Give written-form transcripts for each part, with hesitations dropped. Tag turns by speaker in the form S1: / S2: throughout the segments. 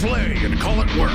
S1: play and call it work.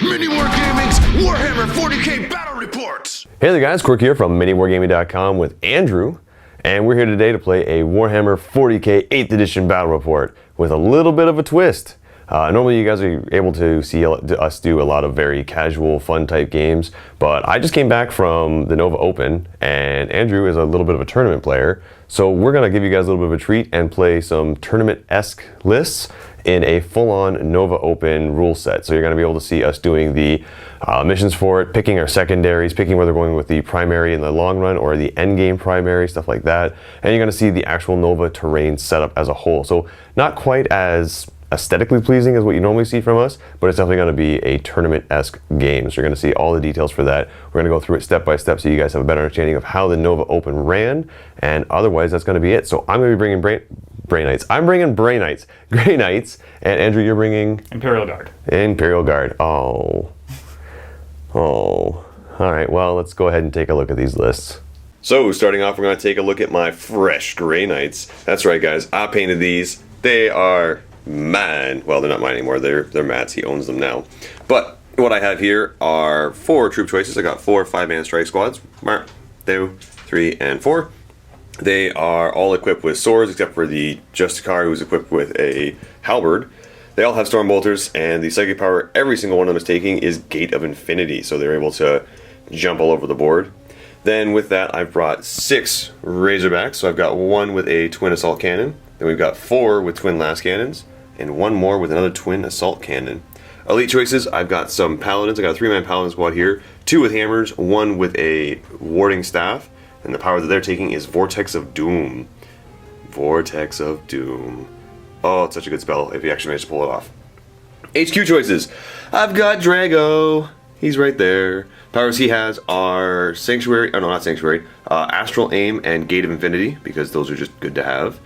S1: MiniWarGaming's Warhammer 40k Battle Reports!
S2: Hey there guys, Quirk here from MiniWarGaming.com with Andrew, and we're here today to play a Warhammer 40k 8th edition battle report with a little bit of a twist. Normally you guys are able to see us do a lot of very casual, fun type games, but I just came back from the Nova Open, and Andrew is a little bit of a tournament player, so we're going to give you guys a little bit of a treat and play some tournament-esque lists in a full-on Nova Open rule set. So you're going to be able to see us doing the missions for it, picking our secondaries, picking whether we're going with the primary in the long run or the end game primary, stuff like that. And you're going to see the actual Nova terrain setup as a whole. So not quite as aesthetically pleasing as what you normally see from us, but it's definitely going to be a tournament-esque game. So you're going to see all the details for that. We're going to go through it step by step so you guys have a better understanding of how the Nova Open ran, and otherwise that's going to be it. So I'm going to be bringing Grey Knights, and Andrew, you're bringing
S3: Imperial Guard.
S2: Imperial Guard. Oh. All right, well, let's go ahead and take a look at these lists. So starting off, we're going to take a look at my fresh Grey Knights. That's right, guys, I painted these. They are mine. Well, they're not mine anymore. They're Matt's. He owns them now. But what I have here are 4 troop choices. I got 4 5-man strike squads. 1, 2, 3, and 4. They are all equipped with swords, except for the Justicar, who's equipped with a halberd. They all have storm bolters, and the psychic power every single one of them is taking is Gate of Infinity, so they're able to jump all over the board. Then with that, I've brought 6 Razorbacks, so I've got 1 with a twin assault cannon, then we've got 4 with twin last cannons, and 1 more with another twin assault cannon. Elite choices, I've got some paladins. I got a 3-man paladin squad here, 2 with hammers, 1 with a warding staff, and the power that they're taking is Vortex of Doom. Vortex of Doom. Oh, it's such a good spell if you actually manage to pull it off. HQ choices. I've got Drago. He's right there. Powers he has are Sanctuary, oh no, not Sanctuary, Astral Aim and Gate of Infinity, because those are just good to have.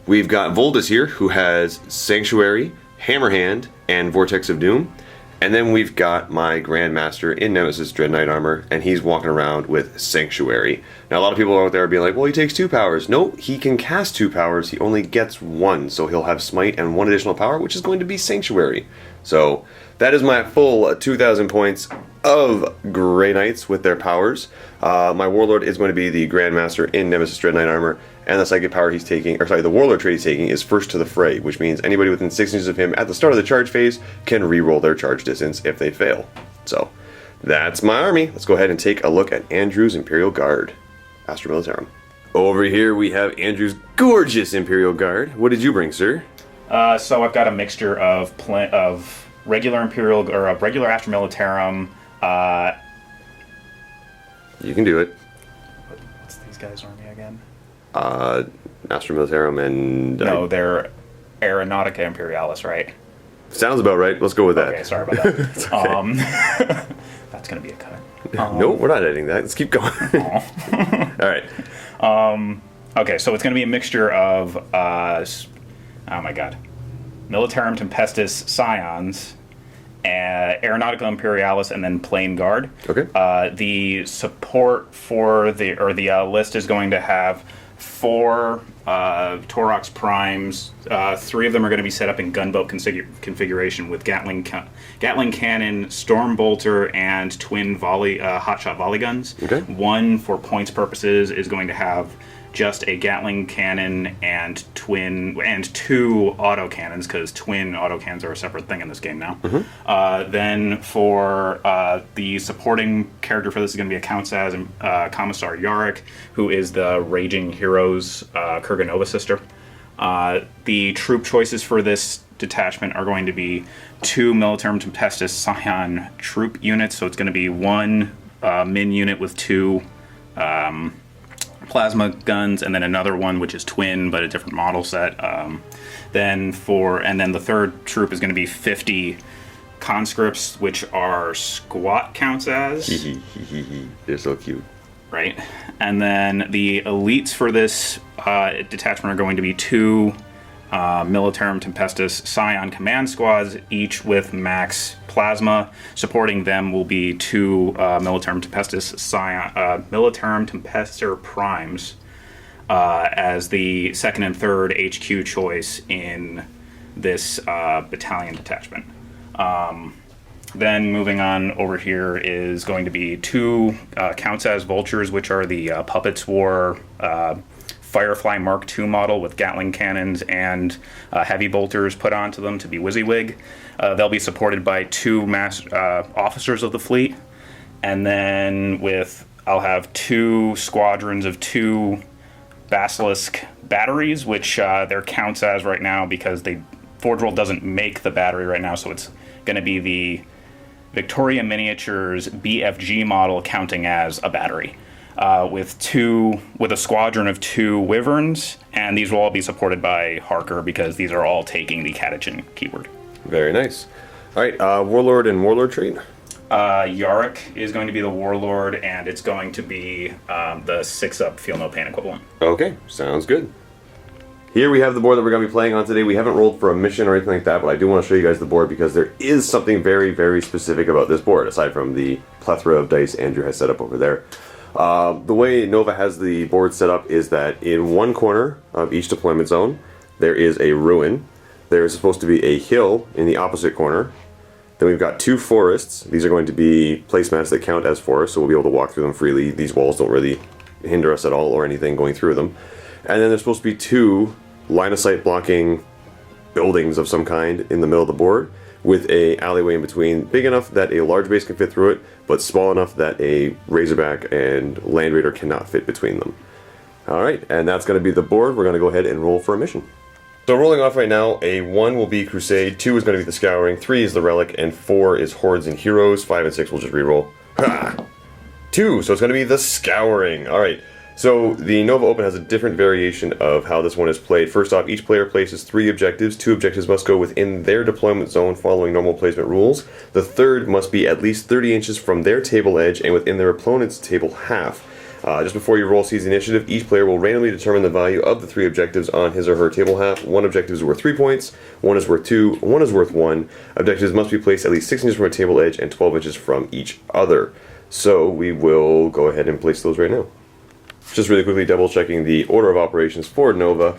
S2: We've got Voldus here, who has Sanctuary, Hammerhand, and Vortex of Doom. And then we've got my Grandmaster in Nemesis Dread Knight armor, and he's walking around with Sanctuary. Now, a lot of people out there are being like, well, he takes 2 powers. No, he can cast 2 powers. He only gets 1, so he'll have Smite and 1 additional power, which is going to be Sanctuary. So that is my full 2,000 points of Grey Knights with their powers. My Warlord is going to be the Grandmaster in Nemesis Dread Knight armor, and the psychic power he's taking, or sorry, the Warlord trait he's taking is First to the Fray, which means anybody within 6 inches of him at the start of the charge phase can re-roll their charge distance if they fail. So that's my army. Let's go ahead and take a look at Andrew's Imperial Guard, Astra Militarum. Over here we have Andrew's gorgeous Imperial Guard. What did you bring, sir?
S3: So I've got a mixture of regular Imperial or regular Astra Militarum.
S2: You can do it.
S3: What's these guys' army again?
S2: Astra Militarum and...
S3: No, they're Aeronautica Imperialis, right?
S2: Sounds about right. Let's go with that.
S3: Okay, sorry about that.
S2: Okay.
S3: That's going to be a cut.
S2: No, we're not editing that. Let's keep going. All right.
S3: Okay, so it's going to be a mixture of... oh my god. Militarum Tempestus Scions, Aeronautica Imperialis, and then Plain Guard.
S2: Okay.
S3: The support for the list is going to have 4 Taurox Primes. 3 of them are going to be set up in gunboat configuration with Gatling cannon, Storm Bolter, and twin hotshot volley guns.
S2: Okay.
S3: 1 for points purposes is going to have just a Gatling cannon and 2 auto cannons, because twin auto cannons are a separate thing in this game now. Mm-hmm. Then for the supporting character for this is going to be a Countess Commissar Yarick, who is the Raging Heroes Kurganova sister. The troop choices for this detachment are going to be 2 Militarum Tempestus Scion troop units, so it's going to be 1 min unit with 2 plasma guns, and then another one which is twin but a different model set. Then the third troop is going to be 50 conscripts, which are squat counts as.
S2: They're so cute.
S3: Right, and then the elites for this detachment are going to be 2 Militarum Tempestus Scion command squads, each with max plasma. Supporting them will be 2 Militarum Tempestus Scion, Militarum Tempestor Primes. as the second and third HQ choice in this battalion detachment. Then moving on over here is going to be 2 counts as vultures, which are the Puppets War Firefly Mark II model with Gatling cannons and heavy bolters put onto them to be WYSIWYG. They'll be supported by 2 officers of the fleet, and then I'll have 2 squadrons of 2 Basilisk batteries, which they're counts as right now because Forge World doesn't make the battery right now, so it's going to be the Victoria Miniatures BFG model counting as a battery, with a squadron of 2 Wyverns, and these will all be supported by Harker because these are all taking the Catachin keyword.
S2: Very nice. All right, Warlord and Warlord trait.
S3: Yarick is going to be the Warlord, and it's going to be the 6-up Feel No Pain equivalent.
S2: Okay, sounds good. Here we have the board that we're going to be playing on today. We haven't rolled for a mission or anything like that, but I do want to show you guys the board because there is something very, very specific about this board, aside from the plethora of dice Andrew has set up over there. The way Nova has the board set up is that in one corner of each deployment zone, there is a ruin. There is supposed to be a hill in the opposite corner. Then we've got 2 forests. These are going to be placemats that count as forests, so we'll be able to walk through them freely. These walls don't really hinder us at all or anything going through them. And then there's supposed to be 2 line-of-sight blocking buildings of some kind in the middle of the board with a alleyway in between, big enough that a large base can fit through it, but small enough that a Razorback and Land Raider cannot fit between them. Alright, and that's going to be the board. We're going to go ahead and roll for a mission. So rolling off right now, a 1 will be Crusade, 2 is going to be the Scouring, 3 is the Relic, and 4 is Hordes and Heroes, 5 and 6 will just reroll. Ha! 2, so it's going to be the Scouring. Alright. So the Nova Open has a different variation of how this one is played. First off, each player places 3 objectives. 2 objectives must go within their deployment zone following normal placement rules. The third must be at least 30 inches from their table edge and within their opponent's table half. Just before your roll sees the initiative, each player will randomly determine the value of the 3 objectives on his or her table half. 1 objective is worth 3 points, 1 is worth 2, 1 is worth 1. Objectives must be placed at least 6 inches from a table edge and 12 inches from each other. So we will go ahead and place those right now. Just really quickly double checking the order of operations for Nova.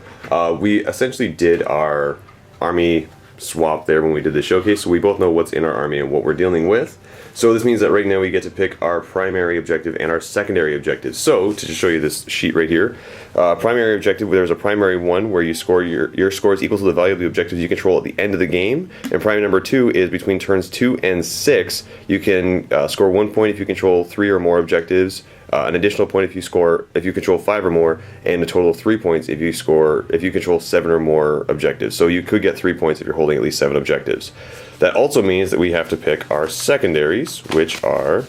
S2: We essentially did our army swap there when we did the showcase, so we both know what's in our army and what we're dealing with. So this means that right now we get to pick our primary objective and our secondary objective. So to just show you this sheet right here, primary objective, there's a primary 1 where you score your score is equal to the value of the objectives you control at the end of the game, and primary number 2 is between turns 2 and 6. You can score 1 point if you control 3 or more objectives, an additional point if you control 5 or more, and a total of 3 points if you control 7 or more objectives. So you could get 3 points if you're holding at least 7 objectives. That also means that we have to pick our secondaries, which are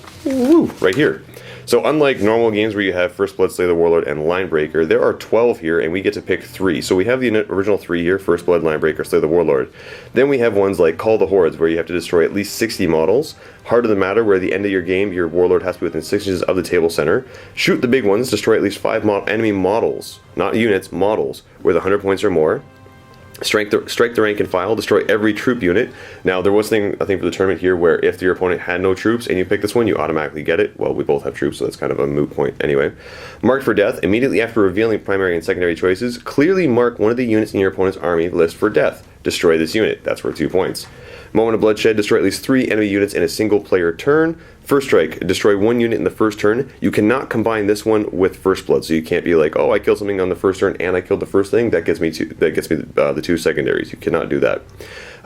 S2: right here. So unlike normal games where you have First Blood, Slay the Warlord, and Linebreaker, there are 12 here, and we get to pick 3. So we have the original 3 here, First Blood, Linebreaker, Slay the Warlord. Then we have ones like Call the Hordes, where you have to destroy at least 60 models. Heart of the Matter, where at the end of your game, your Warlord has to be within 6 inches of the table center. Shoot the Big Ones, destroy at least 5 enemy models, not units, models, with 100 points or more. Strike the rank and file, destroy every troop unit. Now, there was a thing, I think, for the tournament here where if your opponent had no troops and you pick this one, you automatically get it. Well, we both have troops, so that's kind of a moot point anyway. Mark for death. Immediately after revealing primary and secondary choices, clearly mark one of the units in your opponent's army list for death. Destroy this unit. That's worth 2 points. Moment of bloodshed. Destroy at least 3 enemy units in a single player turn. First strike. Destroy 1 unit in the first turn. You cannot combine this one with first blood, so you can't be like, oh, I killed something on the first turn and I killed the first thing. That gets me the 2 secondaries. You cannot do that.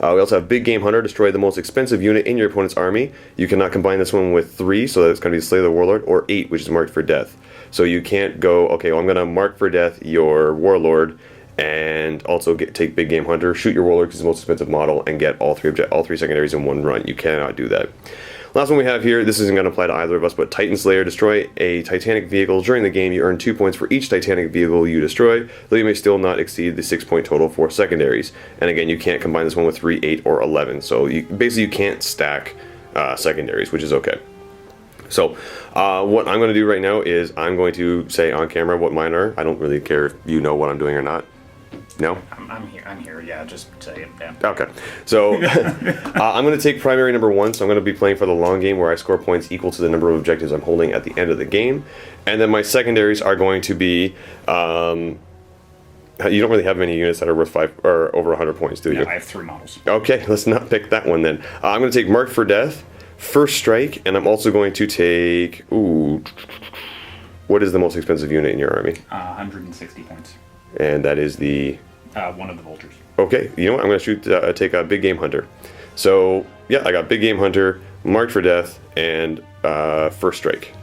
S2: We also have Big Game Hunter. Destroy the most expensive unit in your opponent's army. You cannot combine this one with 3, so that's going to be Slay the Warlord, or 8, which is marked for death. So you can't go, okay, well, I'm going to mark for death your Warlord and also take Big Game Hunter, shoot your Warlord because it's the most expensive model, and get all 3 secondaries in one run. You cannot do that. Last one we have here, this isn't going to apply to either of us, but Titan Slayer. Destroy a Titanic vehicle during the game. You earn 2 points for each Titanic vehicle you destroy, though you may still not exceed the 6-point total for secondaries. And again, you can't combine this one with 3, 8, or 11. So basically you can't stack secondaries, which is okay. So what I'm going to do right now is I'm going to say on camera what mine are. I don't really care if you know what I'm doing or not. No?
S3: I'm here. I'm here. Yeah, just say it. Yeah.
S2: Okay. So I'm going to take primary number 1, so I'm going to be playing for the long game where I score points equal to the number of objectives I'm holding at the end of the game. And then my secondaries are going to be... you don't really have many units that are worth 5 or over 100 points, do you?
S3: Yeah, I have 3 models.
S2: Okay, let's not pick that one then. I'm going to take Marked for Death, First Strike, and I'm also going to take... Ooh... What is the most expensive unit in your army?
S3: 160 points.
S2: And that is the...
S3: One of the vultures.
S2: Okay, you know what? I'm going to take a Big Game Hunter. So, yeah, I got Big Game Hunter, Marked for Death, and First Strike.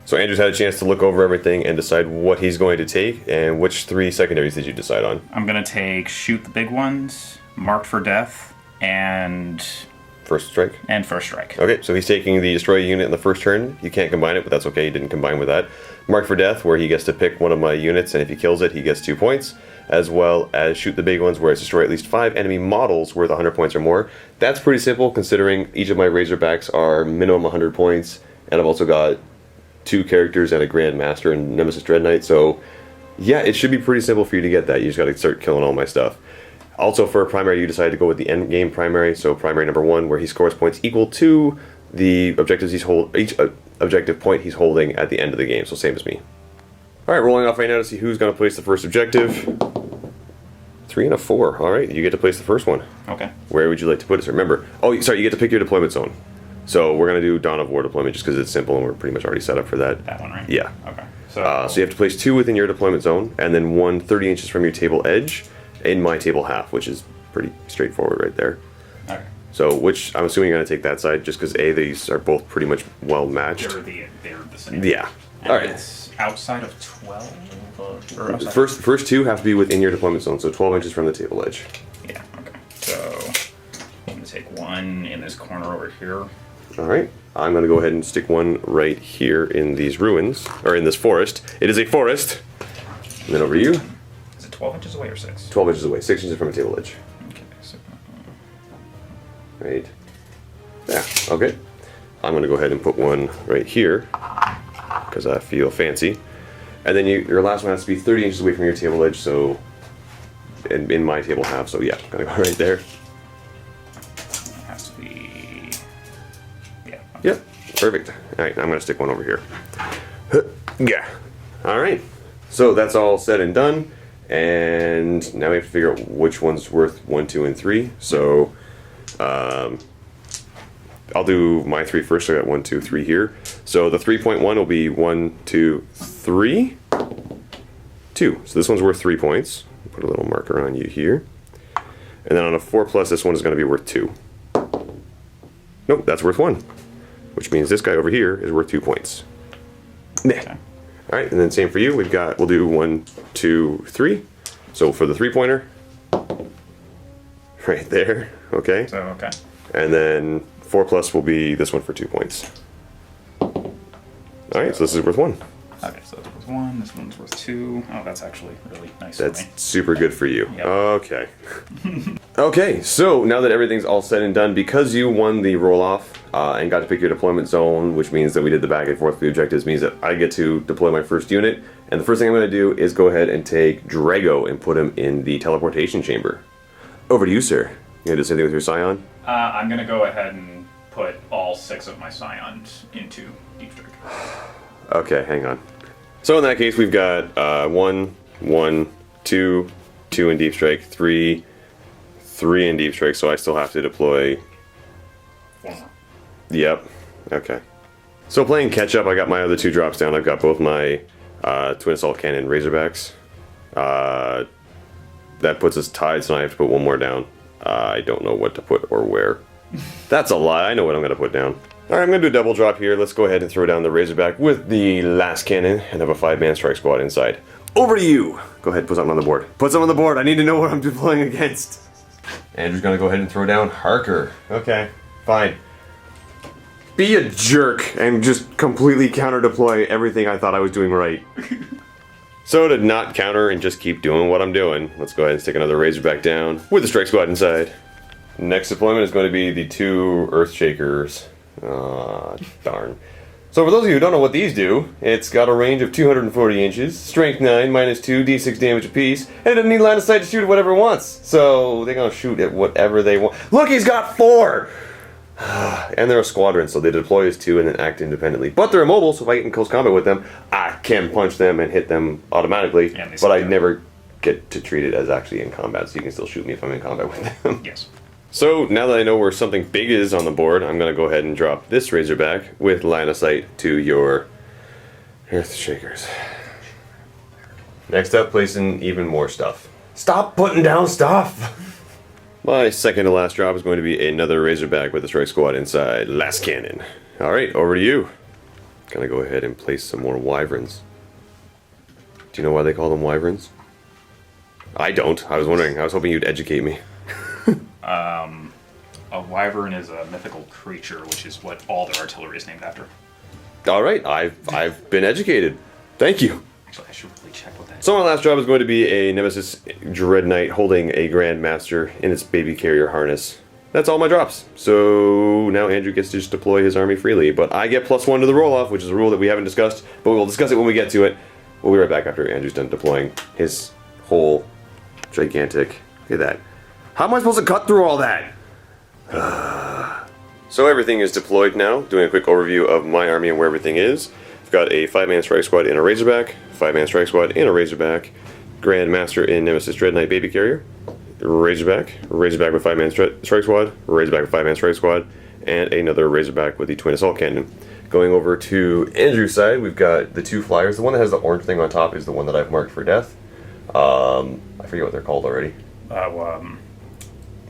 S2: So Andrew's had a chance to look over everything and decide what he's going to take. And which 3 secondaries did you decide on?
S3: I'm going to take Shoot the Big Ones, Marked for Death, and...
S2: First Strike?
S3: And First Strike.
S2: Okay, so he's taking the Destroy unit in the first turn. You can't combine it, but that's okay. He didn't combine with that. Marked for Death, where he gets to pick one of my units, and if he kills it, he gets 2 points. As well as Shoot the Big Ones, where it's destroy at least 5 enemy models worth 100 points or more. That's pretty simple, considering each of my Razorbacks are minimum 100 points, and I've also got 2 characters and a Grand Master and Nemesis Dread Knight, so yeah, it should be pretty simple for you to get that. You just gotta start killing all my stuff. Also, for a primary, you decided to go with the end game primary, so primary number 1, where he scores points equal to the objectives each objective point he's holding at the end of the game, so same as me. Alright, rolling off right now to see who's going to place the first objective. 3 and a 4. Alright, you get to place the first one.
S3: Okay.
S2: Where would you like to put it? Remember, oh, sorry, you get to pick your deployment zone. So we're going to do Dawn of War deployment just because it's simple and we're pretty much already set up for that.
S3: That one, right?
S2: Yeah.
S3: Okay. So
S2: So you have to place 2 within your deployment zone, and then 1 30 inches from your table edge in my table half, which is pretty straightforward right there.
S3: Okay.
S2: So, which I'm assuming you're going to take that side just because these are both pretty much well matched.
S3: They're the same.
S2: Yeah.
S3: And
S2: All right.
S3: It's outside of 12? Or outside
S2: First 2 have to be within your deployment zone, so 12 inches from the table edge.
S3: Yeah, okay. So I'm going to take 1 in this corner over here.
S2: All right. I'm going to go ahead and stick 1 right here in these ruins, or in this forest. It is a forest. And then over to you.
S3: Is it 12 inches away or 6?
S2: 12 inches away, 6 inches from a table edge.
S3: Okay, so...
S2: Right. Yeah, okay. I'm going to go ahead and put 1 right here, because I feel fancy. And then your last one has to be 30 inches away from your table edge, so... in my table half, so yeah, going to go right there.
S3: It has to be... Yeah. Okay.
S2: Yep, perfect. Alright, I'm going to stick 1 over here. Yeah. Alright. So that's all said and done. And now we have to figure out which one's worth 1, 2, and 3. So, I'll do my 3 first. So I got 1, 2, 3 here. So the 3.1 will be 1, 2, 3, 2. So this one's worth 3 points. Put a little marker on you here. And then on a 4+, this one is going to be worth 2. Nope, that's worth 1. Which means this guy over here is worth 2 points.
S3: Okay.
S2: All right, and then same for you. We'll do 1, 2, 3. So for the 3-pointer, right there, okay?
S3: So, okay.
S2: And then 4+ will be this one for 2 points. All right, so this is worth 1.
S3: Okay, so this worth 1, this one's worth 2. Oh, that's actually really nice
S2: That's
S3: for me.
S2: super good for you.
S3: Yep.
S2: Okay. Okay, so now that everything's all said and done, because you won the roll-off and got to pick your deployment zone, which means that we did the back and forth with the objectives, means that I get to deploy my first unit. And the first thing I'm going to do is go ahead and take Drago and put him in the teleportation chamber. Over to you, sir. You going to do the same thing with your Scion?
S3: I'm going to go ahead and put all 6 of my Scions into Deep Strike.
S2: Okay, hang on. So in that case, we've got 1, 1, 2, 2 in Deep Strike, 3, 3 in Deep Strike, so I still have to deploy...
S3: 1 more.
S2: Yep, okay. So playing catch-up, I got my other 2 drops down. I've got both my Twin Assault Cannon Razorbacks. That puts us tied, so I have to put 1 more down. I don't know what to put or where. That's a lie, I know what I'm going to put down. Alright, I'm going to do a double drop here. Let's go ahead and throw down the Razorback with the last cannon and have a 5-man strike squad inside. Over to you! Go ahead, put something on the board. Put something on the board, I need to know what I'm deploying against. Andrew's going to go ahead and throw down Harker. Okay, fine. Be a jerk and just completely counter-deploy everything I thought I was doing right. So to not counter and just keep doing what I'm doing, let's go ahead and stick another Razorback down with the strike squad inside. Next deployment is going to be the 2 Earthshakers. Aw, darn. So for those of you who don't know what these do, it's got a range of 240 inches, strength 9, minus 2, d6 damage apiece, and it doesn't need line of sight to shoot at whatever it wants. So they're going to shoot at whatever they want. Look, he's got 4! And they're a squadron, so they deploy as 2 and then act independently. But they're immobile, so if I get in close combat with them, I can punch them and hit them automatically, but I never get to treat it as actually in combat, so you can still shoot me if I'm in combat with them.
S3: Yes.
S2: So now that I know where something big is on the board, I'm going to go ahead and drop this Razorback with line of sight to your Earthshakers. Next up, placing even more stuff. Stop putting down stuff! My second to last drop is going to be another Razorback with a strike squad inside. Last cannon. Alright, over to you. Gonna go ahead and place some more Wyverns. Do you know why they call them Wyverns? I don't. I was wondering. I was hoping you'd educate me.
S3: A wyvern is a mythical creature, which is what all their artillery is named after.
S2: Alright, I've been educated. Thank you.
S3: Actually, I should really check what that is.
S2: So my last job is going to be a Nemesis Dread Knight holding a Grandmaster in its baby carrier harness. That's all my drops. So now Andrew gets to just deploy his army freely, but I get +1 to the roll-off, which is a rule that we haven't discussed, but we'll discuss it when we get to it. We'll be right back after Andrew's done deploying his whole gigantic... Look at that. How am I supposed to cut through all that? So everything is deployed now. Doing a quick overview of my army and where everything is. I've got a 5-man strike squad in a Razorback, 5-man strike squad in a Razorback, Grandmaster in Nemesis Dread Knight Baby Carrier, Razorback with 5-man strike squad, Razorback with 5-man strike squad, and another Razorback with the twin assault cannon. Going over to Andrew's side, we've got the 2 flyers. The one that has the orange thing on top is the one that I've marked for death. I forget what they're called already.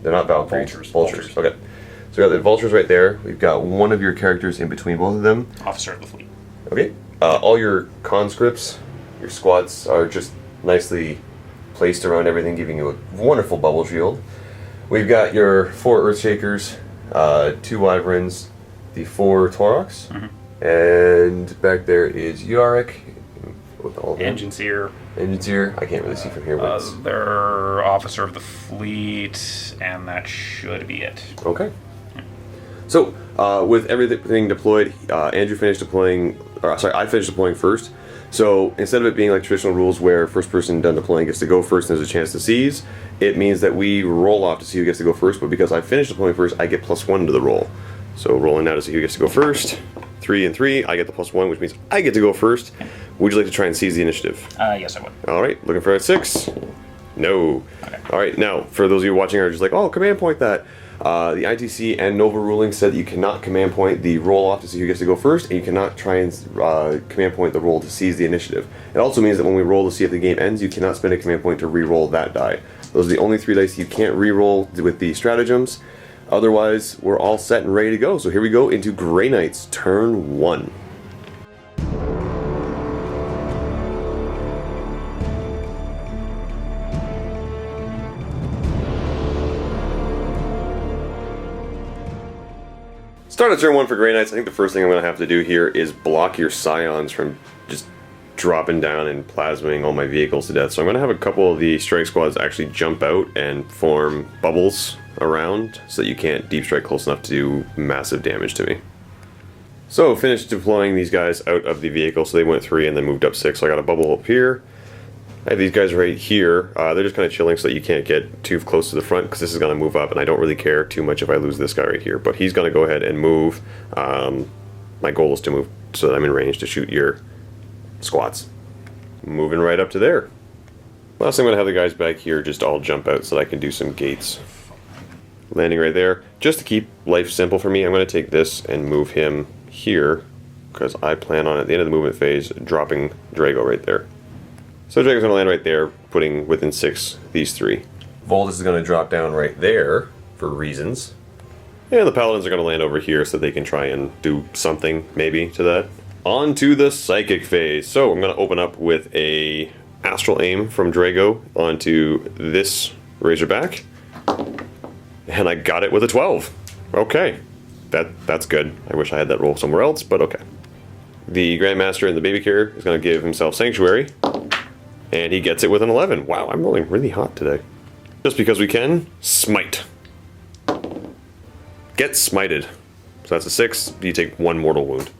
S2: They're not Valkyries. Vultures. Okay. So we got the Vultures right there. We've got one of your characters in between both of them.
S3: Officer of the fleet.
S2: Okay. All your conscripts, your squads are just nicely placed around everything, giving you a wonderful bubble shield. We've got your 4 Earthshakers, 2 Wyverns, the 4 Taurochs, and back there is Yarick. With all of them. Engineer. I can't really see from here. But
S3: They're officer of the fleet, and that should be it.
S2: Okay. So, with everything deployed, Andrew finished deploying... I finished deploying first. So, instead of it being like traditional rules where first person done deploying gets to go first and there's a chance to seize, it means that we roll off to see who gets to go first, but because I finished deploying first, I get +1 to the roll. So, rolling now to see who gets to go first. 3 and 3, I get the +1, which means I get to go first. Would you like to try and seize the initiative?
S3: Yes, I would.
S2: Alright, looking for a 6. No.
S3: Okay.
S2: Alright, now, for those of you watching are just like, oh, command point that. The ITC and Nova ruling said that you cannot command point the roll off to see who gets to go first, and you cannot try and command point the roll to seize the initiative. It also means that when we roll to see if the game ends, you cannot spend a command point to re-roll that die. Those are the only 3 dice you can't re-roll with the stratagems. Otherwise, we're all set and ready to go. So here we go into Grey Knights, turn 1. Start at turn 1 for Grey Knights. I think the first thing I'm going to have to do here is block your Scions from just dropping down and plasming all my vehicles to death. So I'm going to have a couple of the strike squads actually jump out and form bubbles around so that you can't deep strike close enough to do massive damage to me. So finished deploying these guys out of the vehicle, so they went 3 and then moved up 6. So I got a bubble up here. I have these guys right here. They're just kind of chilling so that you can't get too close to the front because this is going to move up, and I don't really care too much if I lose this guy right here. But he's going to go ahead and move. My goal is to move so that I'm in range to shoot your squats. Moving right up to there. Last, I'm going to have the guys back here just all jump out so that I can do some gates. Landing right there. Just to keep life simple for me, I'm going to take this and move him here because I plan on, at the end of the movement phase, dropping Drago right there. So Drago's going to land right there, putting within 6 these 3. Voltus is going to drop down right there for reasons. And the Paladins are going to land over here so they can try and do something, maybe, to that. On to the Psychic phase. So I'm going to open up with a Astral Aim from Drago onto this Razorback. And I got it with a 12. Okay. That's good. I wish I had that roll somewhere else, but okay. The Grandmaster and the Baby Carrier is going to give himself Sanctuary. And he gets it with an 11. Wow, I'm rolling really hot today. Just because we can, smite. Get smited. So that's a 6. You take 1 mortal wound.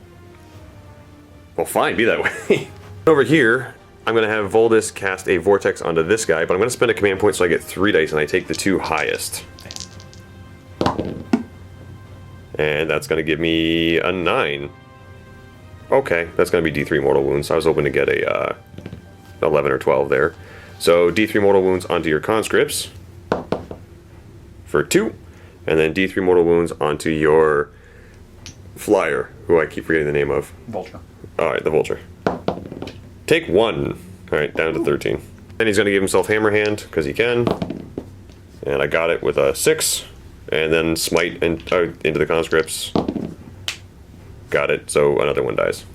S2: Well, fine, be that way. Over here, I'm going to have Voldis cast a Vortex onto this guy, but I'm going to spend a command point so I get 3 dice, and I take the 2 highest. And that's going to give me a 9. Okay, that's going to be D3 mortal wounds. I was hoping to get a 11 or 12 there. So D3 mortal wounds onto your conscripts for 2, and then D3 mortal wounds onto your flyer, who I keep forgetting the name of.
S3: Vulture.
S2: Alright, the vulture. Take 1. Alright, down to 13. Then he's going to give himself Hammer Hand, because he can. And I got it with a 6. And then Smite into the conscripts. Got it, so another one dies.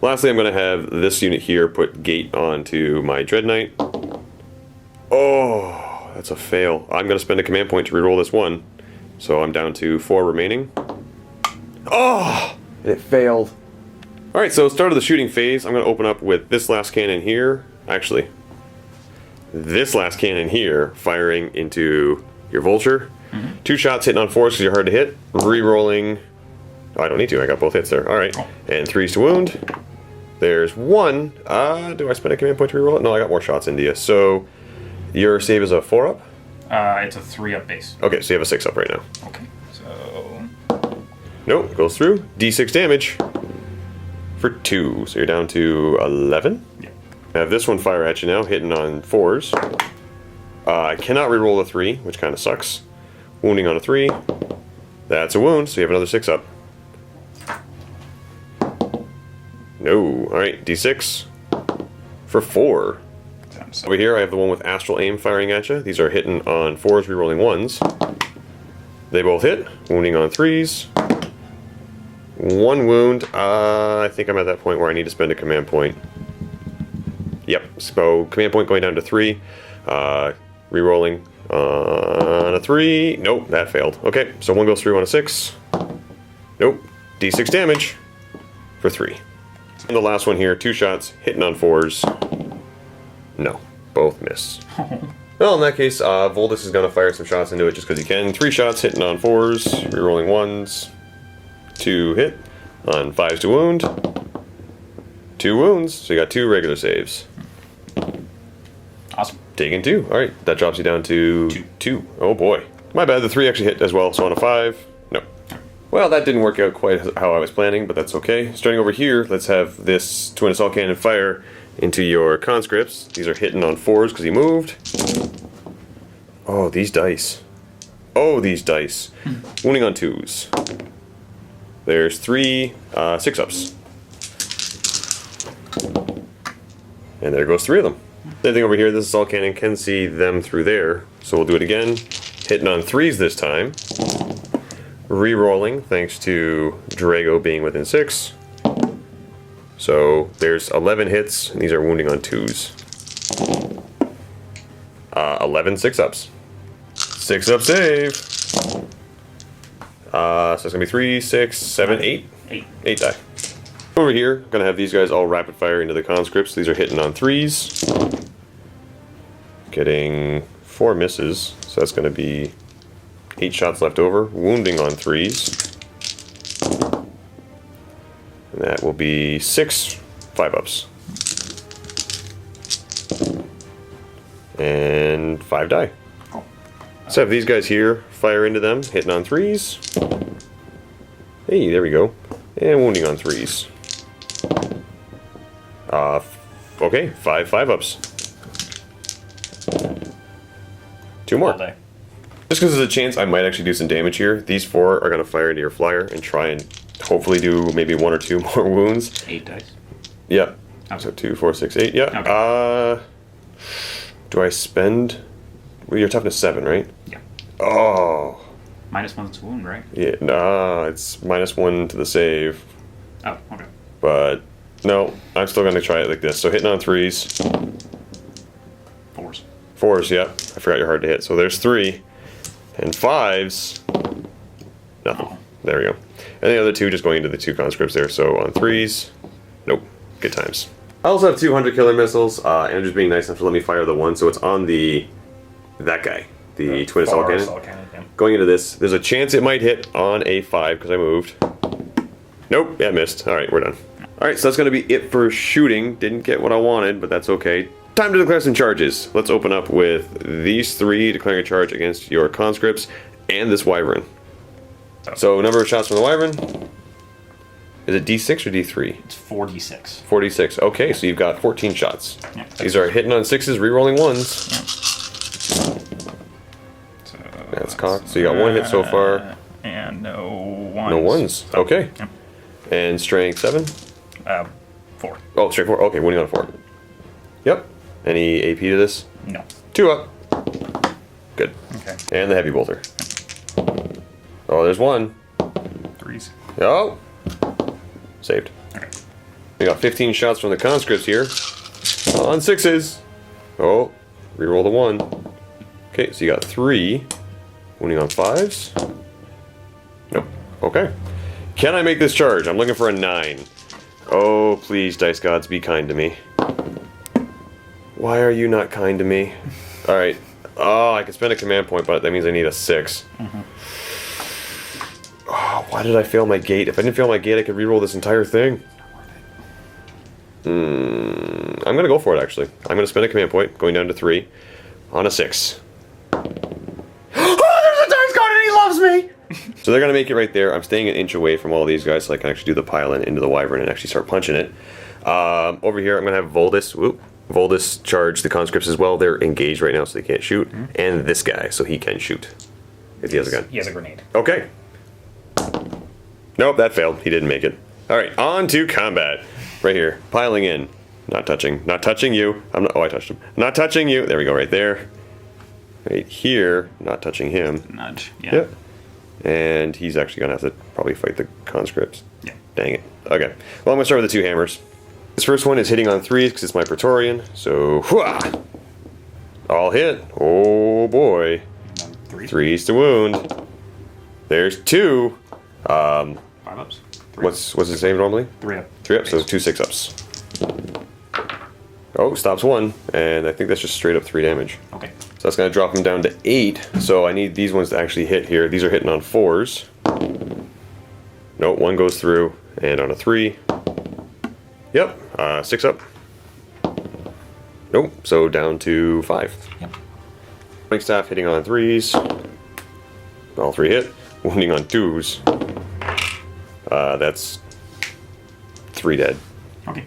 S2: Lastly, I'm going to have this unit here put Gate onto my Dread Knight. Oh, that's a fail. I'm going to spend a command point to reroll this one. So I'm down to 4 remaining. Oh, it failed. Alright, so start of the shooting phase, I'm going to open up with this last cannon here. Actually, this last cannon here firing into your vulture. 2 shots hitting on 4s because you're hard to hit. Re-rolling. Oh, I don't need to, I got both hits there. Alright, and 3s to wound. There's 1. Do I spend a command point to reroll it? No, I got more shots into you. So your save is a 4-up?
S3: It's a 3-up base.
S2: Okay, so you have a 6-up right now.
S3: Okay, so...
S2: Nope, goes through. D6 damage for 2. So you're down to 11?
S3: Yeah.
S2: I have this one fire at you now, hitting on 4s. I cannot reroll a 3, which kind of sucks. Wounding on a 3. That's a wound, so you have another 6-up. No. Alright, D6 for 4. Over here I have the one with Astral Aim firing at you. These are hitting on 4s, rerolling 1s. They both hit, wounding on 3s. 1 wound. I think I'm at that point where I need to spend a command point. Yep, so command point going down to 3. Rerolling on a 3. Nope, that failed. Okay, so 1 goes through on a 6. Nope. D6 damage for 3. And the last one here, 2 shots, hitting on 4s. No, both miss. Well, in that case, Voldis is going to fire some shots into it just because he can. 3 shots, hitting on 4s, rerolling 1s. 2 hit on 5s to wound. 2 wounds, so you got 2 regular saves.
S3: Awesome.
S2: Taking 2. Alright, that drops you down to 2. Oh boy. My bad, the 3 actually hit as well, so on a 5. No. Well, that didn't work out quite how I was planning, but that's okay. Starting over here, let's have this Twin Assault Cannon fire into your conscripts. These are hitting on 4s because he moved. Oh, these dice. Oh, these dice. Wounding on 2s. There's 3 6-ups. And there goes 3 of them. Same thing over here, this assault cannon can see them through there. So we'll do it again. Hitting on 3s this time. Re-rolling thanks to Drago being within 6. So there's 11 hits, and these are wounding on 2s. 11 6-ups. 6-up save. So it's gonna be 3, 6, 7, 8. 8 die. Over here, gonna have these guys all rapid fire into the conscripts. These are hitting on 3s. Getting 4 misses, so that's gonna be 8 shots left over. Wounding on 3s. And that will be 6 5-ups. And 5 die. So have these guys here fire into them, hitting on 3s. Hey, there we go. And wounding on 3s. Okay, 5 5-ups. 2 more. Just because there's a chance I might actually do some damage here, these 4 are going to fire into your flyer and try and hopefully do maybe 1 or 2 more wounds.
S3: 8 dice.
S2: Yep.
S3: Okay.
S2: So 2, 4, 6, 8. Yeah.
S3: Okay.
S2: Do I spend? Well, your toughness 7, right?
S3: Yeah.
S2: Oh.
S3: -1 to wound, right?
S2: Yeah. Nah, it's -1 to the save.
S3: Oh, okay.
S2: But no, I'm still going to try it like this. So hitting on 3s.
S3: 4s.
S2: 4s, yeah. I forgot you're hard to hit. So there's 3. And 5s. Nothing.
S3: Oh.
S2: There we go. And the other 2 just going into the 2 conscripts there. So on 3s. Nope. Good times. I also have 200 killer missiles. Andrew's being nice enough to let me fire the one. So it's on that guy. The Twin Assault Cannon.
S3: Yeah.
S2: Going into this, there's a chance it might hit on a 5 because I moved. Nope, yeah, missed. Alright, we're done. Alright, so that's going to be it for shooting. Didn't get what I wanted, but that's okay. Time to declare some charges. Let's open up with these 3, declaring a charge against your conscripts and this wyvern. So, number of shots from the wyvern. Is it D6 or D3?
S3: It's 4d6.
S2: 46. Okay, so you've got 14 shots.
S3: Yeah.
S2: These are hitting on 6s, re-rolling 1s.
S3: Yeah. So
S2: That's cocked. So you got 1 hit so far.
S3: And no ones.
S2: No 1s. Okay.
S3: Yeah.
S2: And strength 7?
S3: 4.
S2: Oh, strength 4. Okay, winning on 4. Yep. Any AP to this?
S3: No.
S2: 2 up. Good.
S3: Okay.
S2: And the heavy bolter. Oh, there's 1.
S3: 3s.
S2: Oh! Saved.
S3: Okay.
S2: We got 15 shots from the conscripts here. On 6s. Oh, reroll the 1. Okay, so you got 3. Winning on 5s. Nope. Okay. Can I make this charge? I'm looking for a 9. Oh, please, dice gods, be kind to me. Why are you not kind to me? Alright. Oh, I can spend a command point, but that means I need a 6. Oh, why did I fail my gate? If I didn't fail my gate, I could reroll this entire thing. I'm gonna go for it, actually. I'm gonna spend a command point, going down to 3, on a 6. Oh, there's a dice god and he loves me! So they're gonna make it right there. I'm staying an inch away from all these guys so I can actually do the pile-in into the wyvern and actually start punching it. Over here, I'm gonna have Voldus charge the conscripts as well. They're engaged right now, so they can't shoot. And this guy, so he can shoot. If he has a gun.
S3: He has a grenade.
S2: Okay. Nope, that failed. He didn't make it. Alright, on to combat. Right here. Piling in. Not touching. Not touching you. I'm not. Oh, I touched him. Not touching you. There we go, right there. Right here. Not touching him.
S3: Nudge. Yeah.
S2: Yep. And he's actually going to have to probably fight the conscripts.
S3: Yeah.
S2: Dang it. Okay. Well, I'm going to start with the 2 hammers. This first one is hitting on 3s because it's my Praetorian. So, whooah! All hit. Oh, boy. 3s to wound. There's 2.
S3: 5 ups. 3
S2: What's it save normally?
S3: 3 up.
S2: 3 ups, so 2 6-ups. Oh, stops 1, and I think that's just straight up 3 damage.
S3: Okay.
S2: So that's going to drop him down to 8, so I need these ones to actually hit here. These are hitting on 4s. Nope, 1 goes through, and on a 3. Yep, 6 up. Nope, so down to 5.
S3: Yep.
S2: Running staff hitting on 3s. All 3 hit. Wounding on 2s. That's 3 dead.
S3: Okay.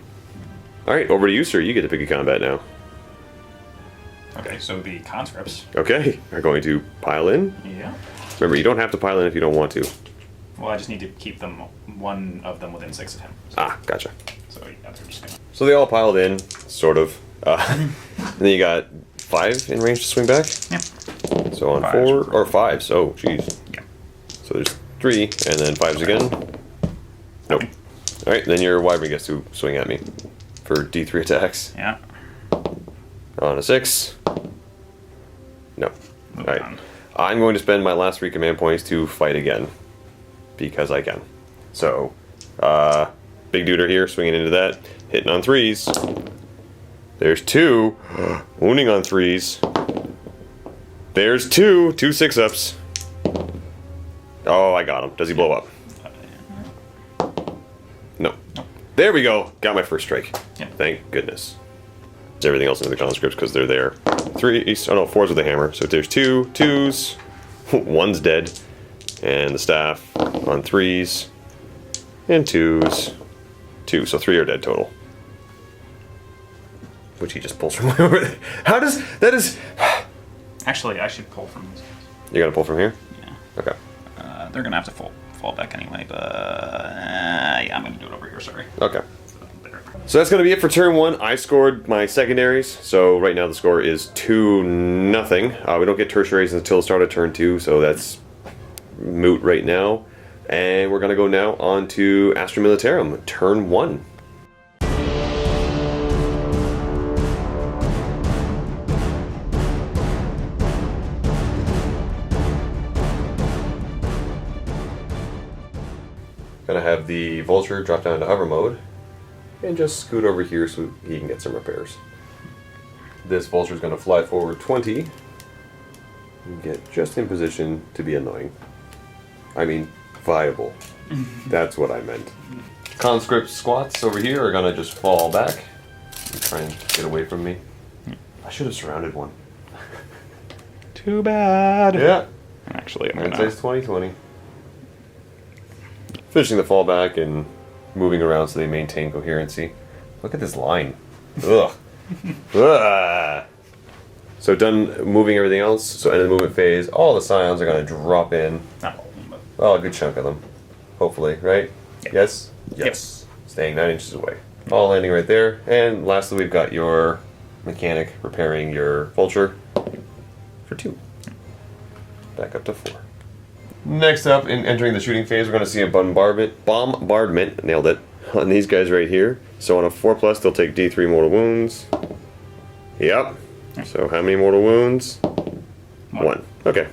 S2: Alright, over to you, sir. You get to pick a combat now.
S3: Okay, so the conscripts.
S2: Okay, are going to pile in.
S3: Yeah.
S2: Remember, you don't have to pile in if you don't want to.
S3: Well, I just need to keep them, one of them within 6 of him. So,
S2: Ah, gotcha.
S3: so that's what I'm just gonna.
S2: So they all piled in, sort of. And then you got 5 in range to swing back.
S3: Yep.
S2: So on
S3: 5s.
S2: 4, or 5s. Oh, jeez.
S3: Yeah.
S2: So there's 3, and then 5s again. Nope. Alright, then your wyvern gets to swing at me for D3 attacks.
S3: Yeah.
S2: On a 6. No.
S3: Move
S2: Alright.
S3: on.
S2: I'm going to spend my last 3 command points to fight again. Because I can. So, big duder here, swinging into that. Hitting on 3s. There's 2. Wounding on 3s. There's 2. 2 6-ups. Oh, I got him. Does he blow up? No. There we go. Got my first strike.
S3: Yeah.
S2: Thank goodness. It's everything else into the conscripts because they're there. 3. Oh no, 4s with a hammer. So there's 2 2s. 1's dead. And the staff on 3s. And 2s. 2. So 3 are dead total. Which he just pulls from over there. How does that is?
S3: Actually, I should pull from these guys.
S2: You're gonna pull from here?
S3: Yeah.
S2: Okay.
S3: They're gonna have to fall back anyway, but yeah, I'm gonna do it over here. Sorry.
S2: Okay.
S3: There.
S2: So that's gonna be it for turn 1. I scored my secondaries, so right now the score is 2-0. We don't get tertiaries until the start of turn 2, so that's moot right now. And we're gonna go now on to Astra Militarum, turn 1. Gonna have the Vulture drop down to hover mode and just scoot over here so he can get some repairs. This Vulture is gonna fly forward 20 and get just in position to be annoying. I mean, viable. That's what I meant. Conscript squats over here are gonna just fall back and try and get away from me. I should have surrounded one.
S3: Too bad.
S2: Yeah.
S3: Actually, I'm
S2: It
S3: gonna...
S2: says 2020. Finishing the fallback and moving around so they maintain coherency. Look at this line. Ugh. Ugh. So done moving everything else. So end of the movement phase, all the scions are going to drop in.
S3: Not all of them, but...
S2: Oh, a good chunk of them. Hopefully, right?
S3: Yep.
S2: Yes? Yes. Staying 9 inches away. All landing right there. And lastly, we've got your mechanic repairing your vulture for 2. Back up to 4. Next up, in entering the shooting phase, we're going to see a bombardment, nailed it, on these guys right here. So on a 4+, they'll take D3 mortal wounds. Yep. So how many mortal wounds? 1. Okay.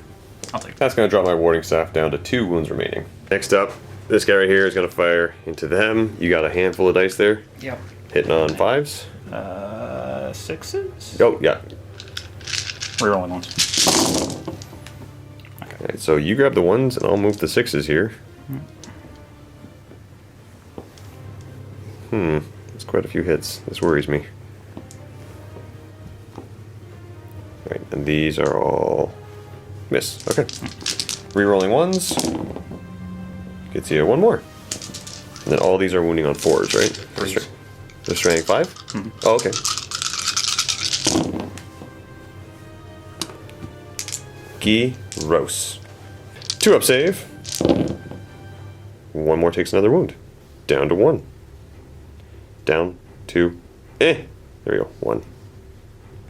S3: I'll take that.
S2: That's going to drop my warding staff down to 2 wounds remaining. Next up, this guy right here is going to fire into them. You got a handful of dice there.
S3: Yep.
S2: Hitting on 5s.
S3: 6s?
S2: Oh, yeah.
S3: Rerolling ones.
S2: Alright, so you grab the 1s and I'll move the 6s here. That's quite a few hits. This worries me. Alright, and these are all miss. Okay. Rerolling 1s. Gets you 1 more. And then all these are wounding on 4s, right?
S3: 3s.
S2: They're straining 5? Oh, okay. Gross. 2 up save. 1 more takes another wound. Down to 1. Down to there we go, 1.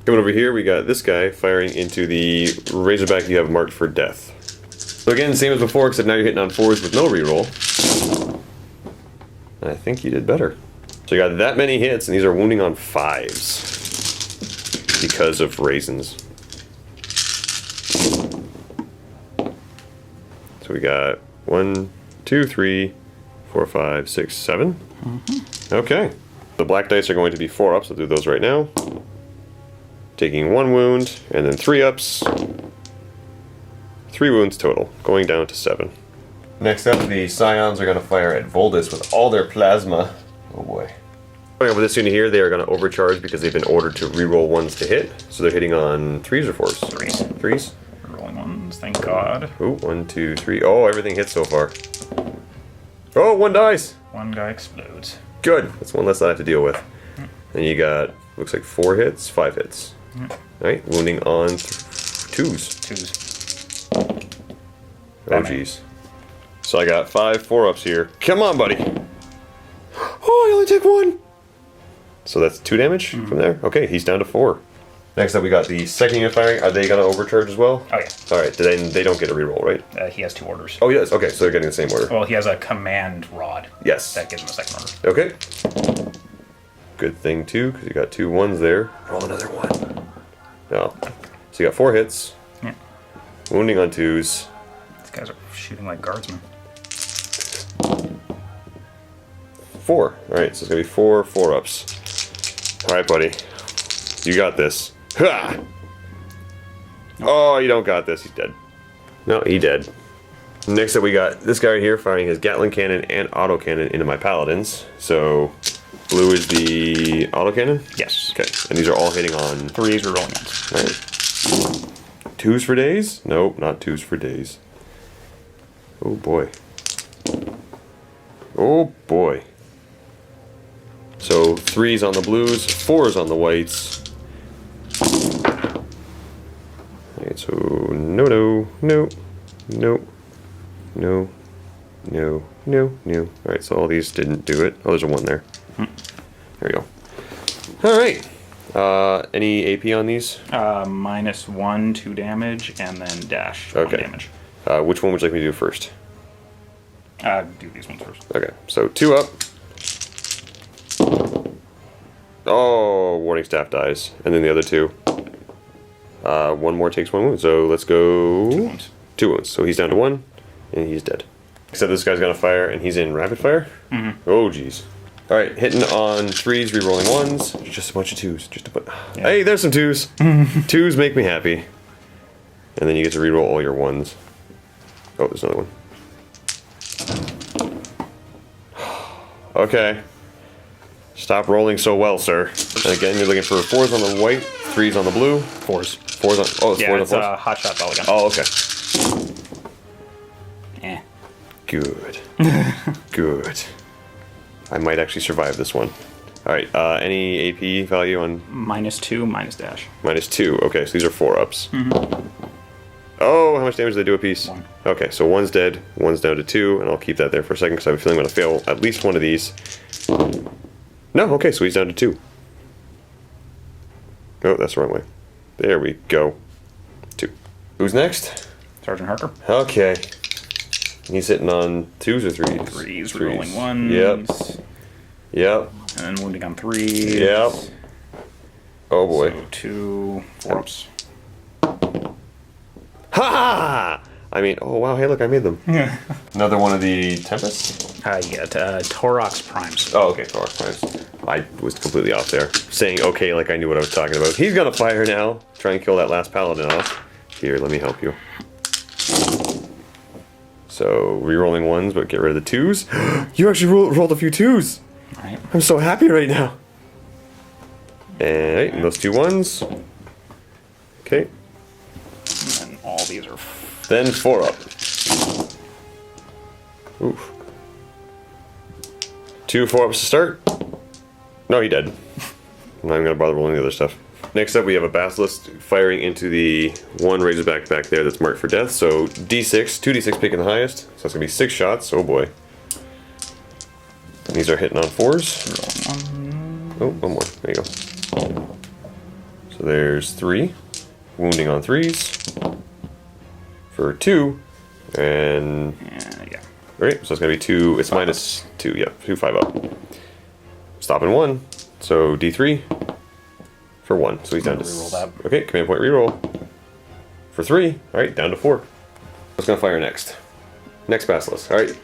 S2: Coming over here, we got this guy firing into the Razorback you have marked for death. So again, same as before, except now you're hitting on 4s with no reroll. And I think you did better. So you got that many hits, and these are wounding on 5s because of raisins. So we got 1, 2, 3, 4, 5, 6, 7. Okay. The black dice are going to be 4 ups. I'll do those right now. Taking 1 wound, and then 3 ups. 3 wounds total, going down to 7. Next up, the Scions are going to fire at Voldus with all their plasma. Oh boy. With this unit here, they are going to overcharge because they've been ordered to reroll 1s to hit. So they're hitting on 3s or 4s?
S3: 3s.
S2: 3s?
S3: Rolling ones, thank God.
S2: Ooh, 1, 2, 3. Oh, everything hits so far. Oh, 1 dies.
S3: 1 guy explodes.
S2: Good. That's 1 less I have to deal with. And you got, looks like 4 hits, 5 hits. Alright, wounding on 2s.
S3: 2s.
S2: Oh, jeez. So I got 5 4-ups here. Come on, buddy. Oh, I only took 1. So that's 2 damage from there? Okay, he's down to 4. Next up, we got the second unit firing. Are they going to overcharge as well?
S3: Oh, yeah.
S2: Alright, they don't get a reroll, right?
S3: He has 2 orders.
S2: Oh, yes. Okay, so they're getting the same order.
S3: Well, he has a command rod.
S2: Yes.
S3: That gives him a second order.
S2: Okay. Good thing, too, because you got 2 1s there. Roll another 1. No. So you got 4 hits.
S3: Yeah.
S2: Wounding on 2s.
S3: These guys are shooting like guardsmen.
S2: 4. Alright, so it's going to be 4 4-ups. Alright, buddy. You got this. Ha! Oh, you don't got this. He's dead. No, he dead. Next up, we got this guy right here firing his Gatling cannon and autocannon into my paladins. So, blue is the autocannon?
S3: Yes.
S2: Okay, and these are all hitting on
S3: 3s or rolling ones.
S2: Alright. 2s for days? Nope, not 2s for days. Oh boy. Oh boy. So 3s on the blues, 4s on the whites. Alright, so no. Alright, so all these didn't do it. Oh, there's a 1 there. There we go. Alright. Any AP on these?
S3: -1, 2 damage, and then dash 1
S2: Okay.
S3: damage.
S2: Which one would you like me to do first?
S3: Do these ones first.
S2: Okay, so 2 up. Oh, warning staff dies. And then the other 2. 1 more takes 1 wound. So let's go...
S3: 2 wounds.
S2: 2 wounds. So he's down to 1, and he's dead. Except this guy's gonna fire, and he's in rapid fire? Oh, jeez. Alright, hitting on 3s, rerolling 1s. Just a bunch of 2s. Just a bunch.
S3: Yeah.
S2: Hey, there's some 2s. 2s make me happy. And then you get to reroll all your 1s. Oh, there's another one. Okay. Stop rolling so well, sir. And again, you're looking for 4s on the white, 3s on the blue.
S3: 4s.
S2: 4s on. Oh, it's 4s on 4s.
S3: Yeah, it's Hot Shot Mulligan.
S2: Oh, okay.
S3: Eh.
S2: Good. Good. I might actually survive this one. Alright, any AP value on...
S3: -2, minus dash.
S2: -2. Okay, so these are 4-ups. Oh, how much damage do they do a piece?
S3: 1.
S2: Okay, so 1's dead, 1's down to 2, and I'll keep that there for a second because I have a feeling I'm going to fail at least one of these. No, okay, so he's down to 2. Oh, that's the wrong way. There we go. 2. Who's next?
S3: Sergeant Harker.
S2: Okay. He's hitting on 2s or 3s?
S3: 3s, rolling 1s.
S2: Yep. Yep.
S3: And then wounding on 3s.
S2: Yep. Oh boy.
S3: So 2 4-ups.
S2: Ha! I mean, oh wow, hey look, I made them. Another one of the Tempests?
S3: You get Torox Primes.
S2: Oh, okay, Thor Primes. I was completely off there. Saying okay like I knew what I was talking about. He's gonna fire now. Try and kill that last paladin off. Here, let me help you. So, re-rolling 1s, but get rid of the 2s. You actually rolled a few 2s!
S3: Alright.
S2: I'm so happy right now. And those 2 1s. Okay.
S3: And then all these are...
S2: Then 4-up. Oof. 2 4-ups to start. No, he dead. I'm not even gonna bother rolling the other stuff. Next up, we have a Basilisk firing into the one Razorback back there that's marked for death. So D6, 2D6 picking the highest. So that's gonna be 6 shots. Oh boy. And these are hitting on 4s. Oh, one more. There you go. So there's 3. Wounding on 3s. For 2. And...
S3: yeah.
S2: Right, so it's gonna be 2. It's -2. Yeah, 2 5-up. Stopping 1. So D3. For 1, so he's down to...
S3: Reroll that.
S2: Okay, command point reroll. For 3, alright, down to 4. What's gonna fire next? Next Basilisk, alright.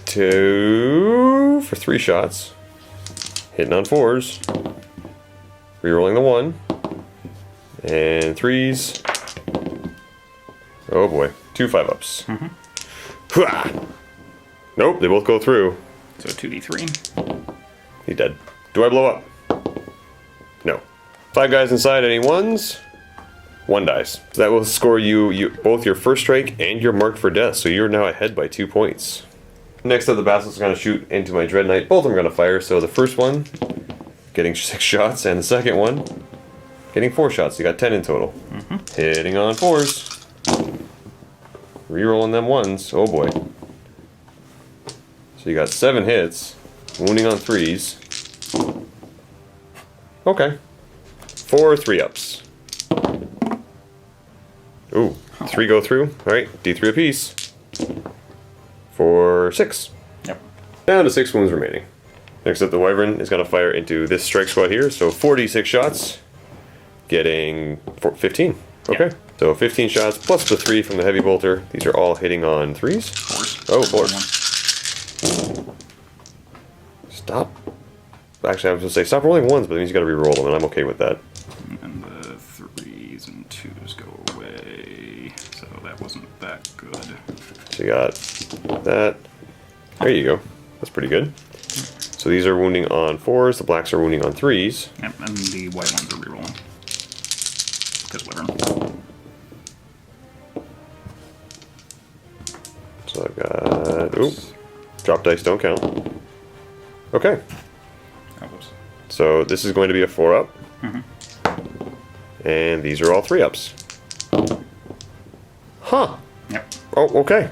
S2: 2 for 3 shots. Hitting on 4s. Rerolling the 1. And 3s. Oh boy, 2 5-ups. Nope, they both go through.
S3: So 2d3.
S2: He's dead. Do I blow up? No. 5 guys inside, any 1s? 1 dies. So that will score you both your first strike and your marked for death, so you're now ahead by 2 points. Next up, the Basilisk is going to shoot into my Dread Knight. Both of them are going to fire, so the first one getting 6 shots, and the second one getting 4 shots. You got 10 in total. Hitting on 4s. Rerolling them 1s. Oh boy. So you got 7 hits. Wounding on 3s. Okay. 4 3-ups. Ooh, 3 go through. Alright, D3 apiece. For 6.
S3: Yep.
S2: Down to 6 wounds remaining. Next up, the Wyvern is going to fire into this strike squad here. So 4d6 shots. Getting 15. Okay. Yep. So 15 shots plus the 3 from the Heavy Bolter. These are all hitting on 3s.
S3: 4s.
S2: Oh, 4s. Stop. Actually, I was going to say stop rolling 1s, but that means you got to re-roll them, and I'm okay with that.
S3: And the 3s and 2s go away. So that wasn't that good.
S2: So you got that. There you go. That's pretty good. So these are wounding on 4s. The blacks are wounding on 3s.
S3: Yep, and the white ones are rerolling. Because Wyvern.
S2: So I've got... Ooh. Drop dice don't count. Okay.
S3: Oh, whoops.
S2: So this is going to be a 4-up. And these are all 3-ups. Huh.
S3: Yep.
S2: Oh, okay.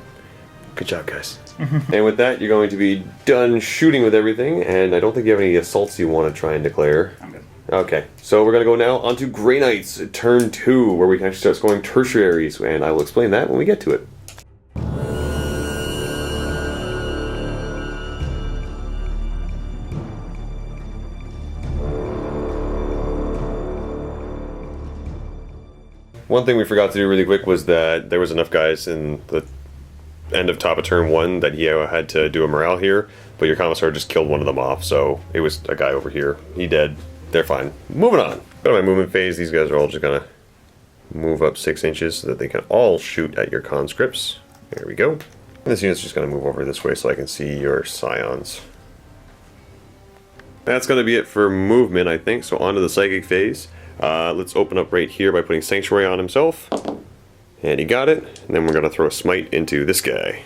S2: Good job, guys. And with that, you're going to be done shooting with everything, and I don't think you have any assaults you want to try and declare.
S3: I'm good.
S2: Okay, so we're going to go now onto Grey Knights, turn 2, where we can actually start scoring tertiaries, and I will explain that when we get to it. One thing we forgot to do really quick was that there was enough guys in the end of top of turn 1 that he had to do a morale here, but your commissar just killed one of them off, so it was a guy over here. He dead. They're fine. Moving on. Go to my movement phase. These guys are all just gonna move up 6 inches so that they can all shoot at your conscripts. There we go. And this unit's just gonna move over this way so I can see your scions. That's going to be it for movement, I think. So on to the psychic phase. Let's open up right here by putting Sanctuary on himself. And he got it. And then we're going to throw a smite into this guy.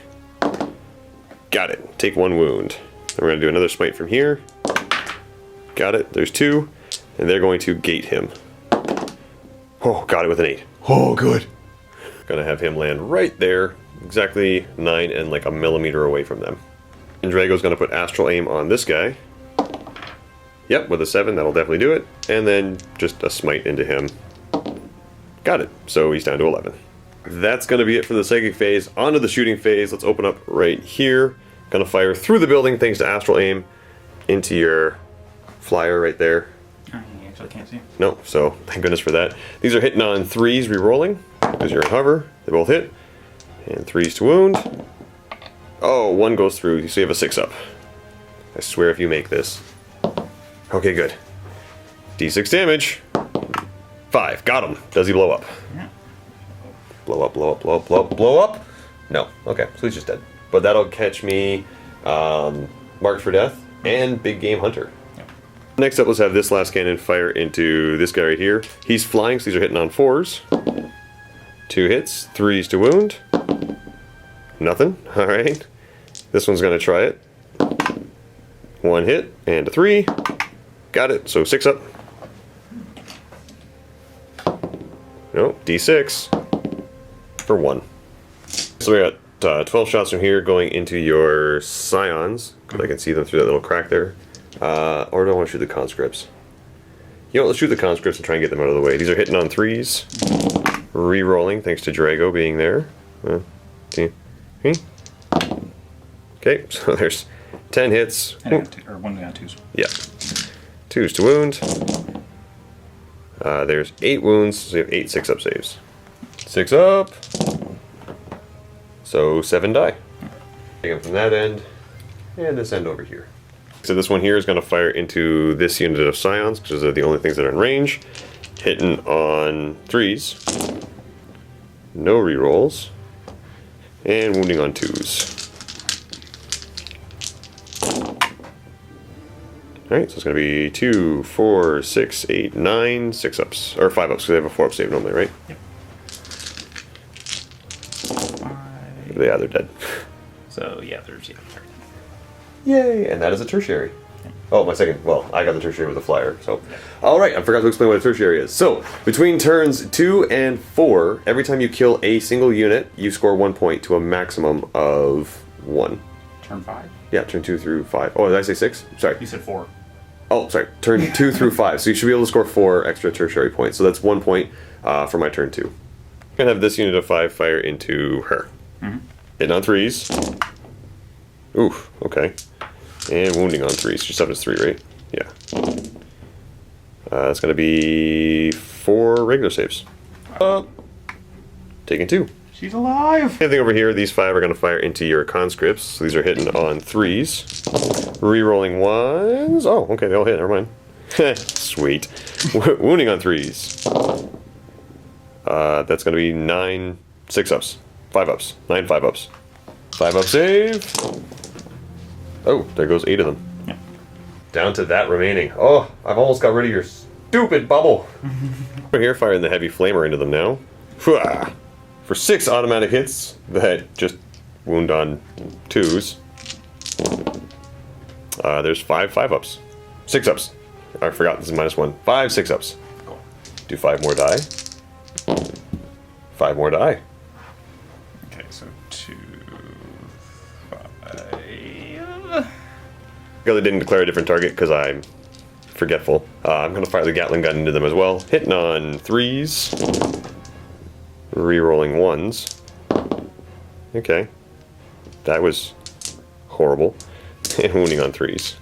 S2: Got it. Take 1 wound. Then we're going to do another smite from here. Got it. There's 2. And they're going to gate him. Oh, got it with an 8. Oh, good. Gonna have him land right there, exactly 9 and like a millimeter away from them. And Drago's gonna put Astral Aim on this guy. Yep, with a 7, that'll definitely do it. And then just a smite into him. Got it. So he's down to 11. That's gonna be it for the psychic phase. On to the shooting phase. Let's open up right here. Gonna fire through the building thanks to Astral Aim into your flyer right there.
S3: Oh, you actually can't see.
S2: No, so thank goodness for that. These are hitting on 3s, re-rolling, because you're in hover. They both hit. And 3s to wound. Oh, 1 goes through, so you have a 6 up. I swear if you make this. Okay, good. D6 damage. 5, got him. Does he blow up?
S3: Yeah.
S2: Blow up, blow up, blow up, blow up, blow up? No, okay, so he's just dead. But that'll catch me Marked for Death and Big Game Hunter. Next up, let's have this last cannon fire into this guy right here. He's flying, so these are hitting on 4s. 2 hits, 3s to wound. Nothing, alright. This one's gonna try it. 1 hit, and a 3. Got it, so 6 up. Nope, D6 for 1. So we got 12 shots from here going into your Scions, because I can see them through that little crack there. Or do I want to shoot the conscripts? You know what, let's shoot the conscripts and try and get them out of the way. These are hitting on 3s. Re-rolling, thanks to Drago being there. Okay, so there's 10 hits.
S3: Or 1 got 2s.
S2: Yeah. 2s to wound. There's 8 wounds, so you have 8 6-up saves. 6 up. So 7 die. Take them from that end, and this end over here. So this one here is going to fire into this unit of Scions, because they're the only things that are in range. Hitting on 3s. No rerolls. And wounding on 2s. Alright, so it's going to be 2, 4, 6, 8, 9, 6-ups. Or 5-ups, because they have a 4-up save normally, right?
S3: Yep. 5.
S2: Yeah, they're dead.
S3: So, yeah, there's... Yeah,
S2: Yay! And that is a tertiary. Oh, my second. Well, I got the tertiary with the flyer. So, all right. I forgot to explain what a tertiary is. So, between turns 2 and 4, every time you kill a single unit, you score 1 point to a maximum of 1.
S3: Turn 5?
S2: Yeah, turn 2 through 5. Oh, did I say 6? Sorry.
S3: You said 4.
S2: Oh, sorry. Turn 2 through 5. So you should be able to score 4 extra tertiary points. So that's 1 point for my turn 2. I'm gonna have this unit of 5 fire into her. Hitting on 3s. Oof. Okay. And wounding on 3s. Your 7 is 3, right? Yeah. It's going to be 4 regular saves. Taking 2.
S3: She's alive!
S2: Same thing over here. These 5 are going to fire into your conscripts. So these are hitting on 3s. Re-rolling 1s. Oh, okay. They all hit. Never mind. Sweet. Wounding on 3s. That's going to be 9 6-ups. 5-ups. 9 5-ups. 5-up save. Oh, there goes 8 of them.
S3: Yeah.
S2: Down to that remaining. Oh, I've almost got rid of your stupid bubble. We're here firing the heavy flamer into them now. For 6 automatic hits that just wound on 2s. There's 5 5-ups. 6-ups. I forgot this is -1. 5 6-ups.
S3: Cool.
S2: Do 5 more die. 5 more die.
S3: Okay, so 2, 5...
S2: Because I didn't declare a different target because I'm forgetful. I'm going to fire the Gatling gun into them as well. Hitting on 3s. Re-rolling 1s. Okay. That was horrible. And wounding on 3s.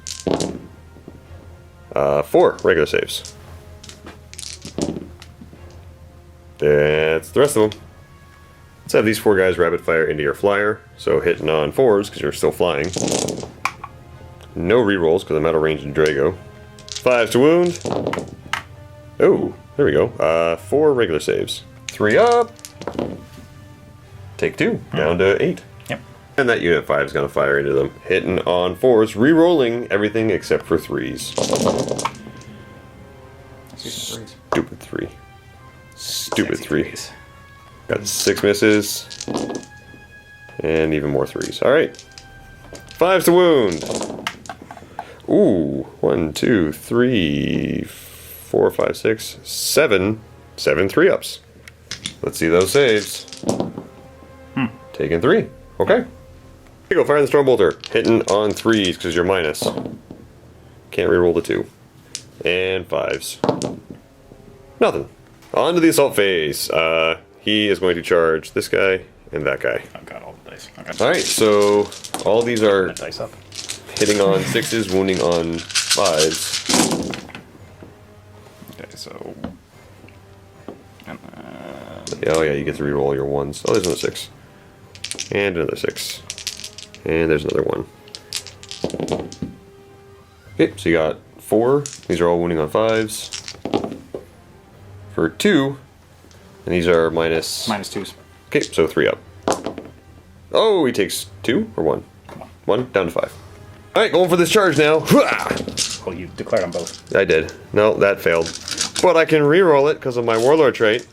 S2: 4 regular saves. That's the rest of them. Let's have these 4 guys rapid fire into your flyer. So hitting on 4s because you're still flying. No rerolls because I'm out of range in Drago. 5s to wound. Oh, there we go. 4 regular saves. 3 up. Take 2. Down to 8.
S3: Yep.
S2: And that unit 5 is going to fire into them. Hitting on 4s, re-rolling everything except for 3s. Stupid 3. Stupid 3. Got 6 misses. And even more 3s. Alright. 5s to wound. Ooh. 1, 2, 3, 4, 5, 6, 7. 7 3-ups. Let's see those saves. Taking 3. Okay. Here you go, fire the Stormbolter. Hitting on 3s because you're minus. Can't reroll the 2. And 5s. Nothing. On to the assault phase. He is going to charge this guy and that guy.
S3: I've got all the dice. Okay.
S2: Alright, so all these are
S3: Dice up.
S2: hitting on 6s, wounding on 5s.
S3: Okay, so. And
S2: Oh yeah, you get to reroll your 1s. Oh, there's another 6. And another 6. And there's another 1. Okay, so you got 4. These are all wounding on 5s. For 2. And these are minus...
S3: minus 2s.
S2: Okay, so 3 up. Oh, he takes 2 or 1? 1, down to 5. Alright, going for this charge now.
S3: Well, you declared them both.
S2: I did. No, that failed. But I can reroll it because of my Warlord trait.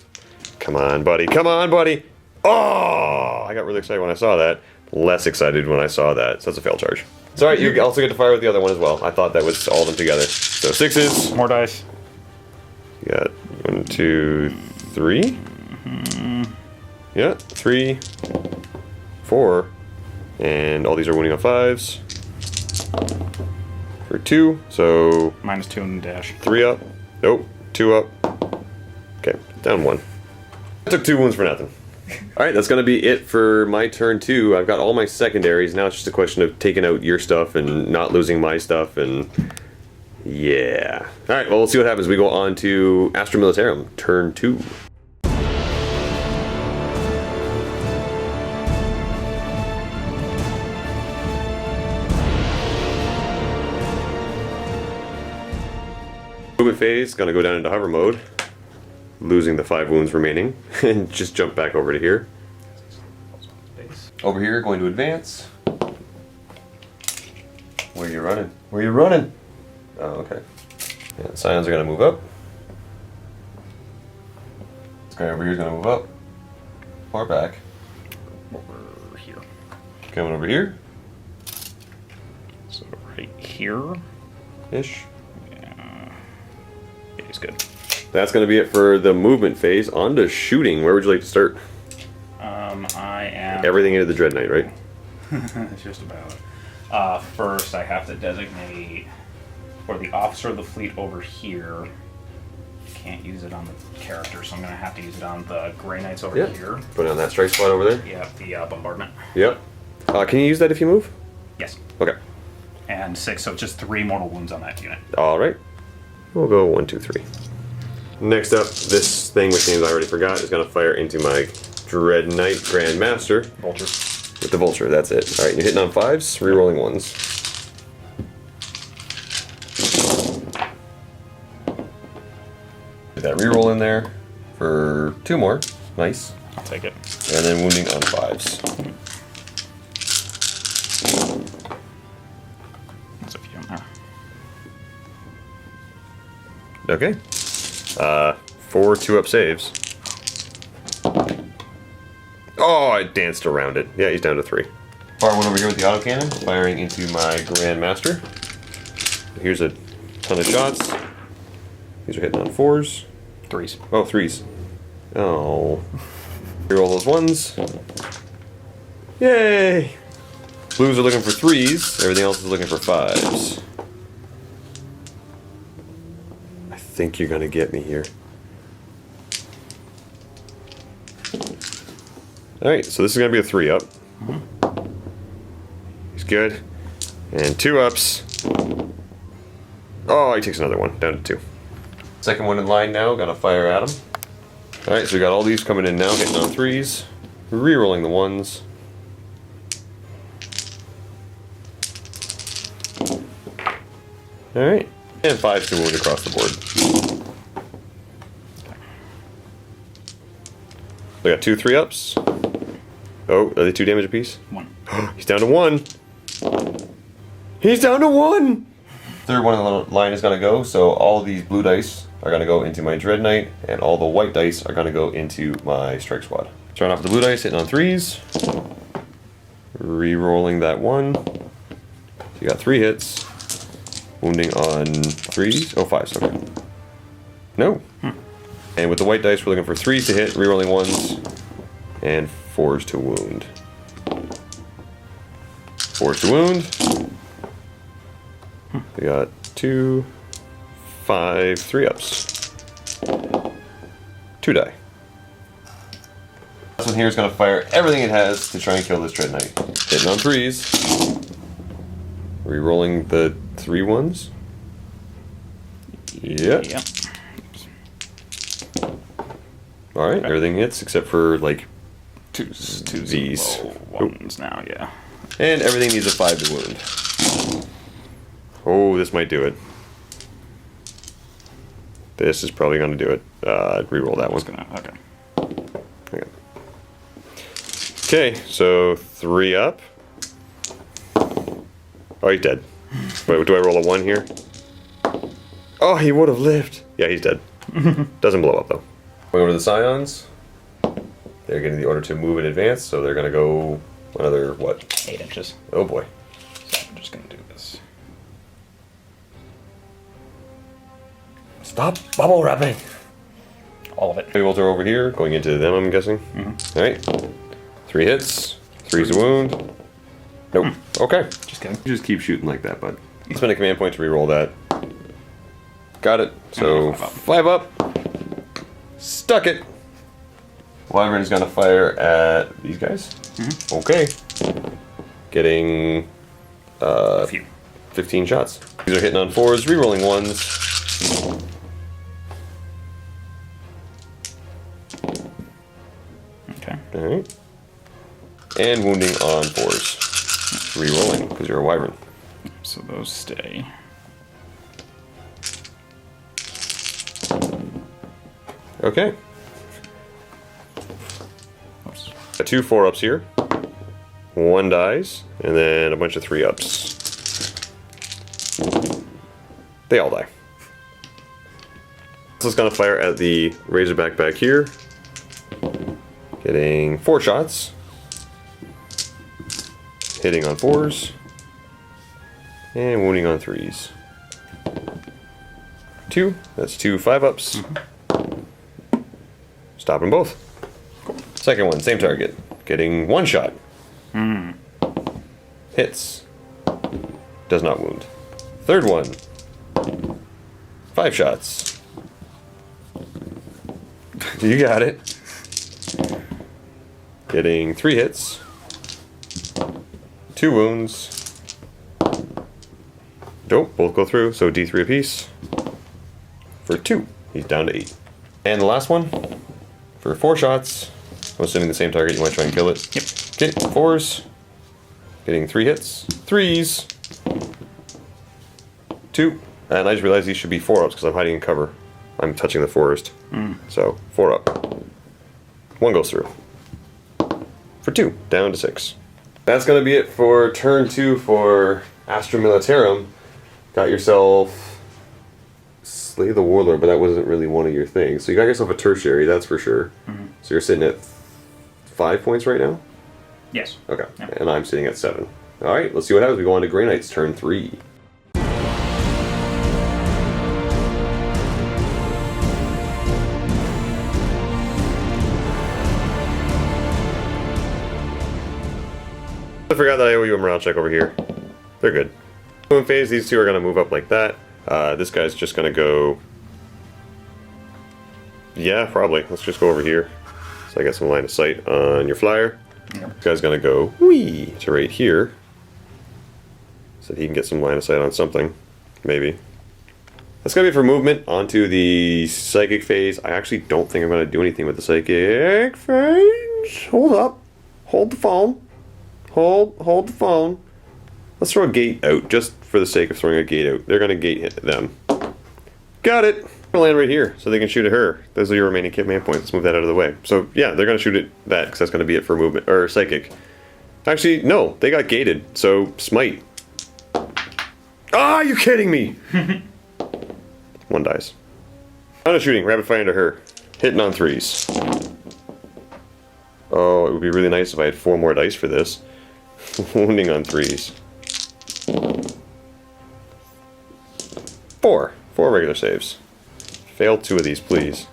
S2: Come on, buddy. Come on, buddy. Oh! I got really excited when I saw that. Less excited when I saw that. So that's a failed charge. It's alright, you also get to fire with the other one as well. I thought that was all of them together. So 6s.
S3: More dice.
S2: You got 1, 2, 3. Yeah, 3, 4. And all these are wounding on 5s. For 2, so...
S3: minus 2 and dash.
S2: 3 up. Nope. 2 up. Okay, down 1. I took 2 wounds for nothing. Alright, that's going to be it for my turn 2. I've got all my secondaries. Now it's just a question of taking out your stuff and not losing my stuff and... yeah. Alright, well, we'll see what happens. We go on to Astra Militarum, turn 2. Movement phase, gonna go down into hover mode, losing the 5 wounds remaining, and just jump back over to here. Over here, going to advance. Where are you running? Where are you running? Oh, okay. Yeah, the scions are gonna move up. This guy over here is gonna move up. Far back.
S3: Over here.
S2: Coming over here.
S3: So right here.
S2: Ish.
S3: Yeah, he's good.
S2: That's gonna be it for the movement phase. On to shooting. Where would you like to start?
S3: I am...
S2: Everything into the Dread Knight, right?
S3: It's just about. First, I have to designate for the officer of the fleet over here. Can't use it on the character, so I'm going to have to use it on the Grey Knights over here.
S2: Put it on that strike spot over there.
S3: Yeah, the bombardment.
S2: Yep. Can you use that if you move?
S3: Yes.
S2: Okay.
S3: And 6, so just 3 mortal wounds on that unit.
S2: All right. We'll go 1, 2, 3. Next up, this thing, which names I already forgot, is going to fire into my Dread Knight Grand Master.
S3: Vulture.
S2: With the Vulture, that's it. All right, you're hitting on 5s, re-rolling 1s. Get that re-roll in there for 2 more. Nice.
S3: I'll take it.
S2: And then wounding on 5s.
S3: That's a few in there.
S2: Okay. 4 2-up saves. Oh, I danced around it. Yeah, he's down to 3. Fire one over here with the autocannon, firing into my Grand Master. Here's a ton of shots. These are hitting on 4s.
S3: 3s.
S2: Oh, 3s. Oh. Reroll those 1s. Yay! Blues are looking for 3s. Everything else is looking for 5s. I think you're gonna get me here. Alright, so this is gonna be a 3-up. He's good. And 2-ups. Oh, he takes another one, down to 2. Second one in line now, gonna fire at him. Alright, so we got all these coming in now, hitting on 3s. Re-rolling the 1s. Alright, and 5s to wound across the board. We got 2 3-ups. Oh, are they 2 damage apiece?
S3: 1.
S2: He's down to 1. He's down to 1. Third one on the line is going to go, so all these blue dice are going to go into my Dread Knight, and all the white dice are going to go into my Strike Squad. Starting off with the blue dice, hitting on 3s. Re-rolling that 1. So you got 3 hits. Wounding on 3s. Oh, 5s, sorry. No. And with the white dice, we're looking for 3s to hit, re-rolling 1s, and 4s to wound. 4s to wound. We got 2, 5, 3-ups. 2 die. This one here is going to fire everything it has to try and kill this Dread Knight. Hitting on 3s. Re-rolling the 3 ones. Yep. Alright, everything hits except for like
S3: 2s,
S2: these.
S3: low 1s now, yeah.
S2: And everything needs a 5 to wound. Oh, this might do it. This is probably going to do it. Reroll that one.
S3: Okay.
S2: Okay, so 3 up. Oh, he's dead. Wait, do I roll a 1 here? Oh, he would have lived. Yeah, he's dead. Doesn't blow up, though. Going over to the Scions. They're getting the order to move in advance, so they're going to go another, what?
S3: 8 inches.
S2: Oh, boy.
S3: So I'm just going to do this.
S2: Stop bubble wrapping.
S3: All of it.
S2: Heavy bolter over here, going into them, I'm guessing. Alright. 3 hits. 3's a wound. Nope. Okay.
S3: Just kidding.
S2: You just keep shooting like that, bud. Spend a command point to reroll that. Got it. So 5 up. Stuck it. Wyvern is going to fire at these guys. Okay. Getting
S3: A few.
S2: 15 shots. These are hitting on 4s, rerolling 1s.
S3: Okay.
S2: Alright. And wounding on 4s. Rerolling, because you're a Wyvern.
S3: So those stay.
S2: Okay.
S3: Oops.
S2: Got 2 4-ups here. 1 dies, and then a bunch of 3-ups. They all die. So it's gonna fire at the Razorback back here. Getting 4 shots. Hitting on 4s. And wounding on 3s. 2. That's 2 5-ups. Stop them both. Second one, same target. Getting 1 shot. Hits. Does not wound. Third one. 5 shots. You got it. Getting 3 hits. 2 wounds. Nope, both go through, so D3 apiece. For 2. He's down to 8. And the last one, for 4 shots. I'm assuming the same target, you want to try and kill it.
S3: Yep.
S2: Okay, 4s. Getting 3 hits. 3s. 2. And I just realized these should be 4-ups because I'm hiding in cover. I'm touching the forest. So, 4 up. 1 goes through. For 2, down to 6. That's going to be it for turn 2 for Astra Militarum. Got yourself Slay the Warlord, but that wasn't really one of your things. So you got yourself a tertiary, that's for sure. So you're sitting at 5 points right now?
S3: Yes.
S2: Okay,
S3: Yeah.
S2: and I'm sitting at 7. Alright, let's see what happens. We go on to Grey Knight's turn 3. I forgot that I owe you a morale check over here. They're good. In phase, these 2 are going to move up like that. This guy's just going to go... Yeah, probably. Let's just go over here. So I got some line of sight on your flyer.
S3: Yep.
S2: This guy's going to go whee to right here. So that he can get some line of sight on something. Maybe. That's going to be for movement onto the psychic phase. I actually don't think I'm going to do anything with the psychic phase. Hold up. Hold the phone. Hold the phone. Let's throw a gate out, just for the sake of throwing a gate out. They're going to gate hit them. Got it. I'll land right here so they can shoot at her. Those are your remaining command points. Let's move that out of the way. So yeah, they're gonna shoot at that because that's gonna be it for movement or psychic. Actually, no, they got gated. So smite. Ah, you kidding me? One dies. Auto shooting, rapid fire into her. Hitting on 3s. Oh, it would be really nice if I had 4 more dice for this. Wounding on 3s. 4 regular saves. Fail 2 of these, please.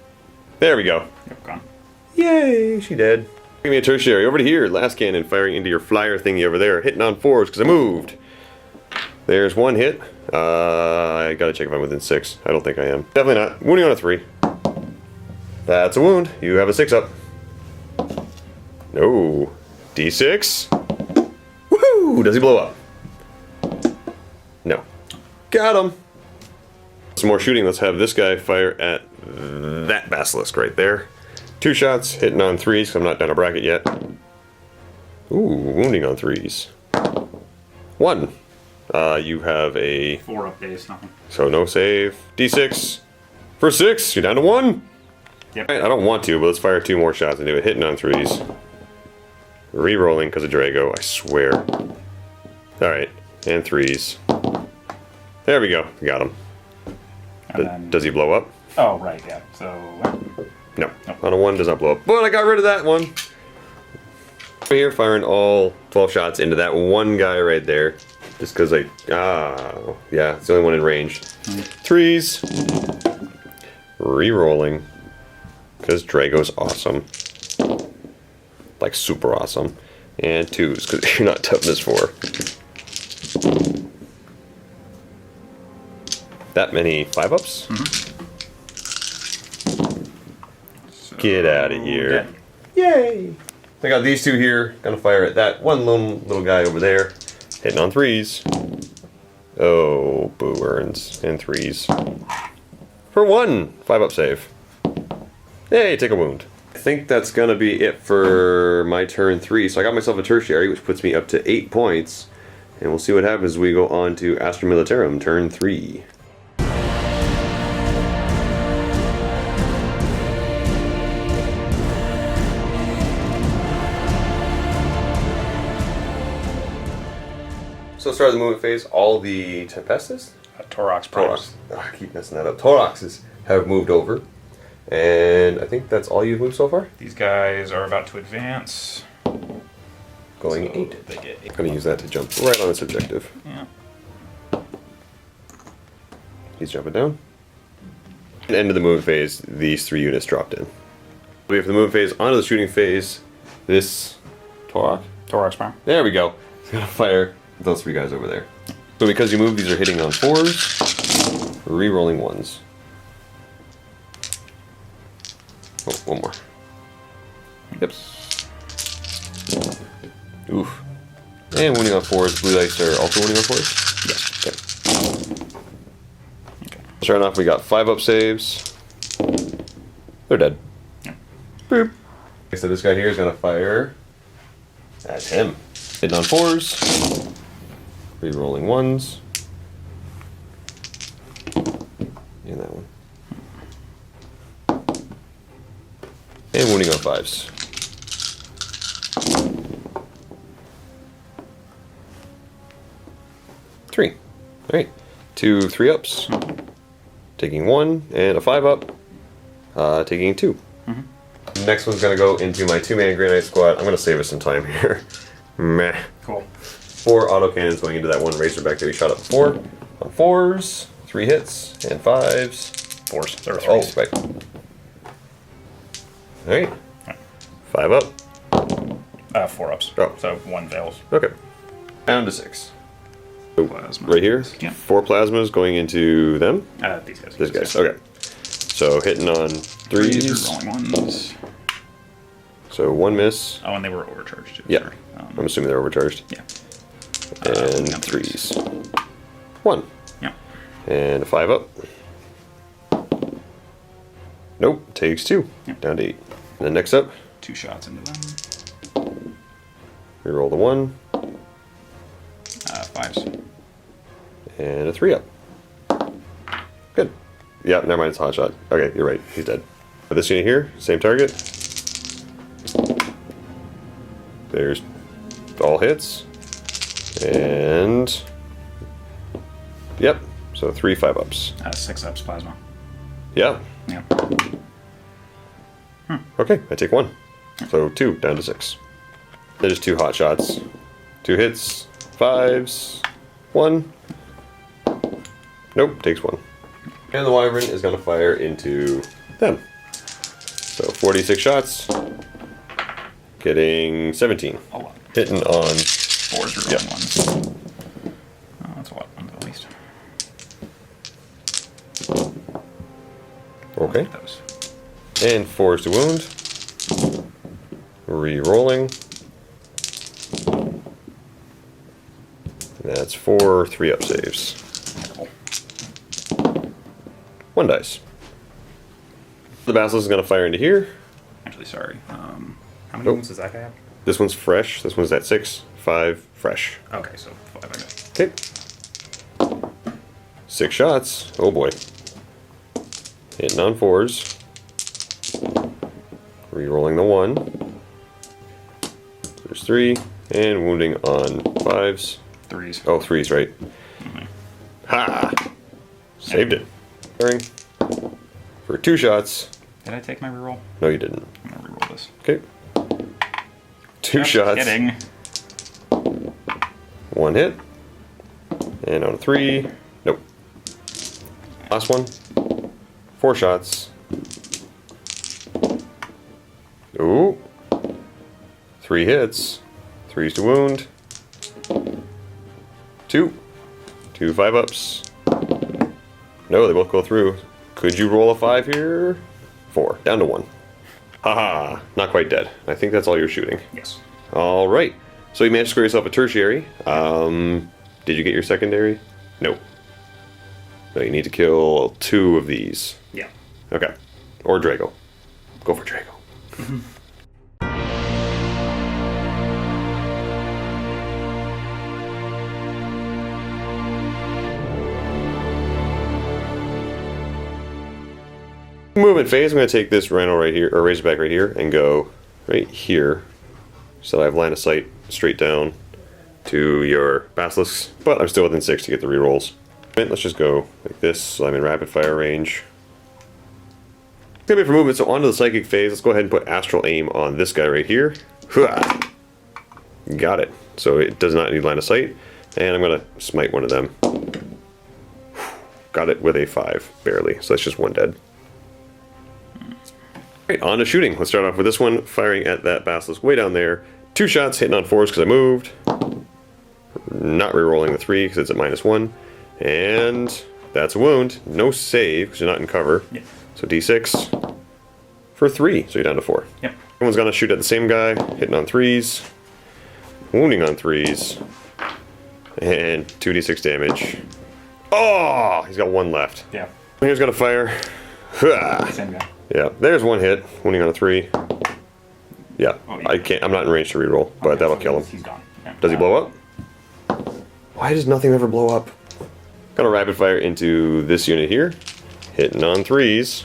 S2: There we go.
S3: Yep, gone.
S2: Yay, she dead. Give me a tertiary. Over to here. Last cannon firing into your flyer thingy over there. Hitting on 4s because I moved. There's 1 hit. I gotta check if I'm within 6. I don't think I am. Definitely not. Wounding on a 3. That's a wound. You have a 6 up. No. D6. Woohoo! Does he blow up? No. Got him. Some more shooting. Let's have this guy fire at that basilisk right there. 2 shots, hitting on 3s because I'm not done a bracket yet. Ooh, wounding on 3s. 1. You have a
S3: 4 up base, nothing.
S2: so no save. D6 for 6. You're down to 1.
S3: Yep.
S2: Right, I don't want to, but let's fire 2 more shots and do it. Hitting on 3s. Re-rolling because of Drago, I swear. Alright, and 3s. There we go. We got him. Does he blow up?
S3: Oh, right, yeah. So,
S2: No. On a 1 does not blow up. But I got rid of that one. Over here firing all 12 shots into that one guy right there. Just because yeah, it's the only one in range. 3s. Re-rolling. Because Drago's awesome. Like super awesome. And 2s, because you're not toughness 4. That many 5-ups?
S3: so
S2: Get out of here.
S3: dead.
S2: Yay! I got these 2 here. Gonna fire at that one lone little guy over there. Hitting on 3s. Oh, boo earns. And 3s. For 1! 5-up save. Hey, take a wound. I think that's gonna be it for my turn 3. So I got myself a tertiary, which puts me up to 8 points. And we'll see what happens as we go on to Astra Militarum, turn 3. So start of the movement phase, all the Tempestus?
S3: Torox Primes.
S2: I keep messing that up. Toroxes have moved over. And I think that's all you've moved so far?
S3: These guys are about to advance.
S2: Going
S3: So
S2: 8.
S3: They get 8.
S2: I'm going to use that to jump right on this objective.
S3: Yeah.
S2: He's jumping down. At the end of the movement phase, these 3 units dropped in. We have the movement phase onto the shooting phase. This Torok.
S3: Torox Prime.
S2: There we go. He's going to fire those 3 guys over there. So because you move, these are hitting on 4s, re-rolling 1s. Oh, 1 more. Yep. Oof. And wounding on 4s. Blue dice are also wounding on 4s? Yes. Okay. Starting off, we got 5-up saves. They're dead.
S3: Yeah.
S2: Boop. So this guy here is going to fire at him. Hitting on 4s. Re-rolling 1s. And that one. And wounding on 5s. Three. Alright. 2 3-ups. Taking 1 and a 5-up. Taking 2. Next one's gonna go into my 2-man Grey Knight squad. I'm gonna save us some time here. Meh.
S3: Cool.
S2: 4 autocannons going into that one Razorback that we shot up before. On 4s, 3 hits, and 5s.
S3: 4s. There are 3s.
S2: Oh, right. Alright. 5 up.
S3: 4 ups.
S2: Oh.
S3: So 1 fails.
S2: Okay. Down to 6. So,
S3: Plasma.
S2: right here,
S3: Yeah.
S2: 4 plasmas going into them.
S3: These guys.
S2: These guys. Okay. So hitting on 3s.
S3: Rolling 1s.
S2: So 1 miss.
S3: Oh, and they were overcharged too.
S2: Yeah.
S3: Sorry.
S2: I'm assuming they're overcharged.
S3: Yeah.
S2: And
S3: on
S2: 3s. 1.
S3: Yeah.
S2: And a 5-up. Nope. Takes 2.
S3: Yeah.
S2: Down to 8. And then next up,
S3: 2 shots into them.
S2: reroll the 1.
S3: 5s.
S2: And a 3-up. Good. Yeah, never mind, it's hot shot. Okay, you're right, he's dead. For this unit here, same target. There's all hits. And yep, so 3 5-ups.
S3: 6 ups plasma.
S2: Yeah.
S3: Yeah.
S2: Okay, I take 1. So 2 down to 6. There's 2 hot shots. 2 hits, 5s, 1. Nope, takes 1. And the Wyvern is going to fire into them. So 46 shots, getting 17.
S3: A lot.
S2: Hitting on
S3: 4s or
S2: Yep.
S3: ones. Oh, that's a lot at least.
S2: Okay.
S3: Those.
S2: And 4s to wound. Re-rolling. That's 4 3-up saves.
S3: Cool.
S2: 1 dice. The Basilisk is going to fire into here.
S3: Actually, sorry. How many
S2: Nope.
S3: wounds does that guy have?
S2: This one's fresh. This one's at 6, 5, fresh.
S3: Okay, so 5. I got.
S2: Okay. 6 shots. Oh boy. Hitting on 4s. Re-rolling the 1. There's 3. And wounding on 5s.
S3: 3s.
S2: Oh, 3s, right. Ha! Saved it. Firing for 2 shots.
S3: Did I take my reroll?
S2: No, you didn't.
S3: I'm gonna reroll this.
S2: Okay. 2
S3: Just
S2: shots.
S3: Kidding.
S2: 1 hit. And on a 3. Nope. Last one. 4 shots. Ooh. 3 hits. 3s to wound. 2. 2 5-ups. No, they both go through. Could you roll a 5 here? 4. Down to 1. Haha. Not quite dead. I think that's all you're shooting.
S3: Yes.
S2: Alright. So you managed to score yourself a tertiary. Did you get your secondary? Nope. No, you need to kill 2 of these.
S3: Yeah.
S2: Okay. Or Drago. Go for Drago. Movement phase, I'm going to take this Rhino right here, or Razorback right here, and go right here. So I have line of sight straight down to your Basilisks, but I'm still within 6 to get the rerolls. Let's just go like this, so I'm in rapid fire range. Gonna be for movement, so onto the psychic phase. Let's go ahead and put astral aim on this guy right here. Hua! Got it. So it does not need line of sight, and I'm gonna smite one of them. Got it with a 5, barely. So that's just 1 dead. Alright, on to shooting. Let's start off with this one, firing at that Basilisk way down there. 2 shots, hitting on 4s because I moved. Not re-rolling the 3 because it's at -1. And that's a wound. No save because you're not in cover.
S3: Yeah.
S2: So d6 for 3, so you're down to 4.
S3: Yep.
S2: Everyone's gonna shoot at the same guy, hitting on 3s, wounding on 3s, and 2d6 damage. Oh, he's got 1 left.
S3: Yeah.
S2: Here's gonna fire. Hua!
S3: Same guy.
S2: Yeah, there's 1 hit, wounding on a 3. Yeah,
S3: Oh, yeah.
S2: I can't. I'm not in range to reroll, but
S3: Okay,
S2: that'll
S3: so
S2: kill him.
S3: He's gone. Yeah.
S2: Does he blow up? Why does nothing ever blow up? Gonna rapid fire into this unit here, hitting on 3s.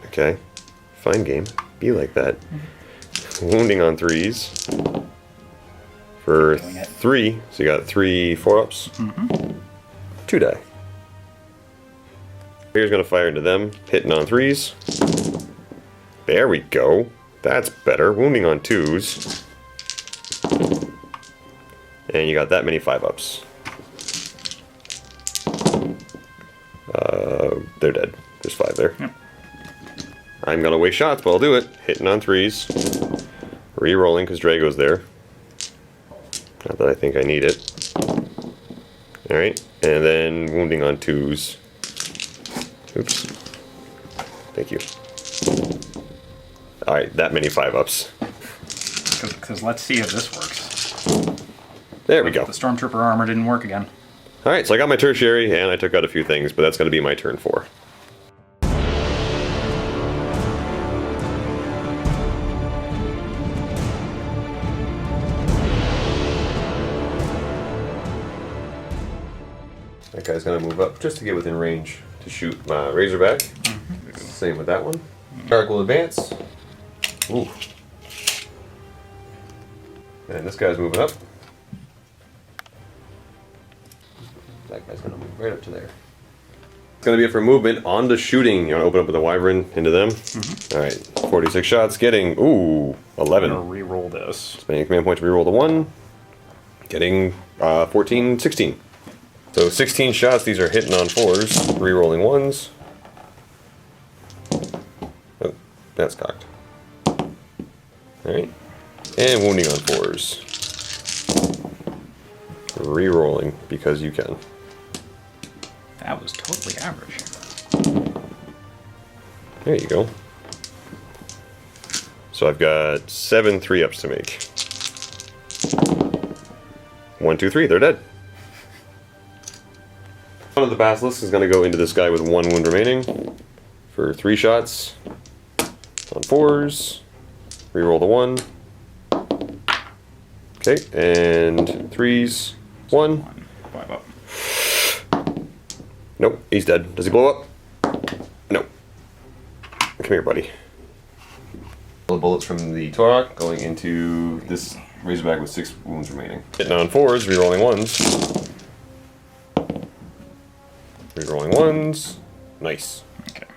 S2: Okay, fine game. Be like that. Wounding on 3s for
S3: Doing it.
S2: 3. So you got 3 4-ups. 2 die. Here's gonna fire into them, hitting on 3s. There we go. That's better. Wounding on 2s. And you got that many 5-ups. They're dead. There's 5 there.
S3: Yep.
S2: I'm gonna waste shots, but I'll do it. Hitting on 3s. Re-rolling because Drago's there. Not that I think I need it. Alright. And then wounding on 2s. Oops. Thank you. Alright, that many 5-ups.
S3: Because let's see if this works.
S2: There we go.
S3: The Stormtrooper armor didn't work again.
S2: Alright, so I got my tertiary, and I took out a few things, but that's going to be my turn 4. Okay, guy's gonna move up just to get within range to shoot my Razorback. Same with that one. Quirk will advance. Ooh. And this guy's moving up. That guy's gonna move right up to there. It's gonna be it for movement. On to shooting. You wanna open up with a Wyvern into them? Alright, 46 shots, getting, ooh, 11.
S3: I'm gonna re-roll this.
S2: Spending command point to reroll the 1. Getting 14, 16. So 16 shots, these are hitting on 4s, re-rolling 1s. Oh, that's cocked. Alright. And wounding on 4s. Re-rolling because you can.
S3: That was totally average.
S2: There you go. So I've got 7 3-ups to make. 1, 2, 3, they're dead. One of the basilisks is going to go into this guy with 1 wound remaining for 3 shots on 4s. Reroll the 1. Okay, and 3s. 1.
S3: 5 up.
S2: Nope, he's dead. Does he blow up? No. Come here, buddy. The bullets from the Torok going into this Razorback with 6 wounds remaining. Hitting on 4s, rerolling 1s. Rerolling 1s. Nice.
S3: Okay.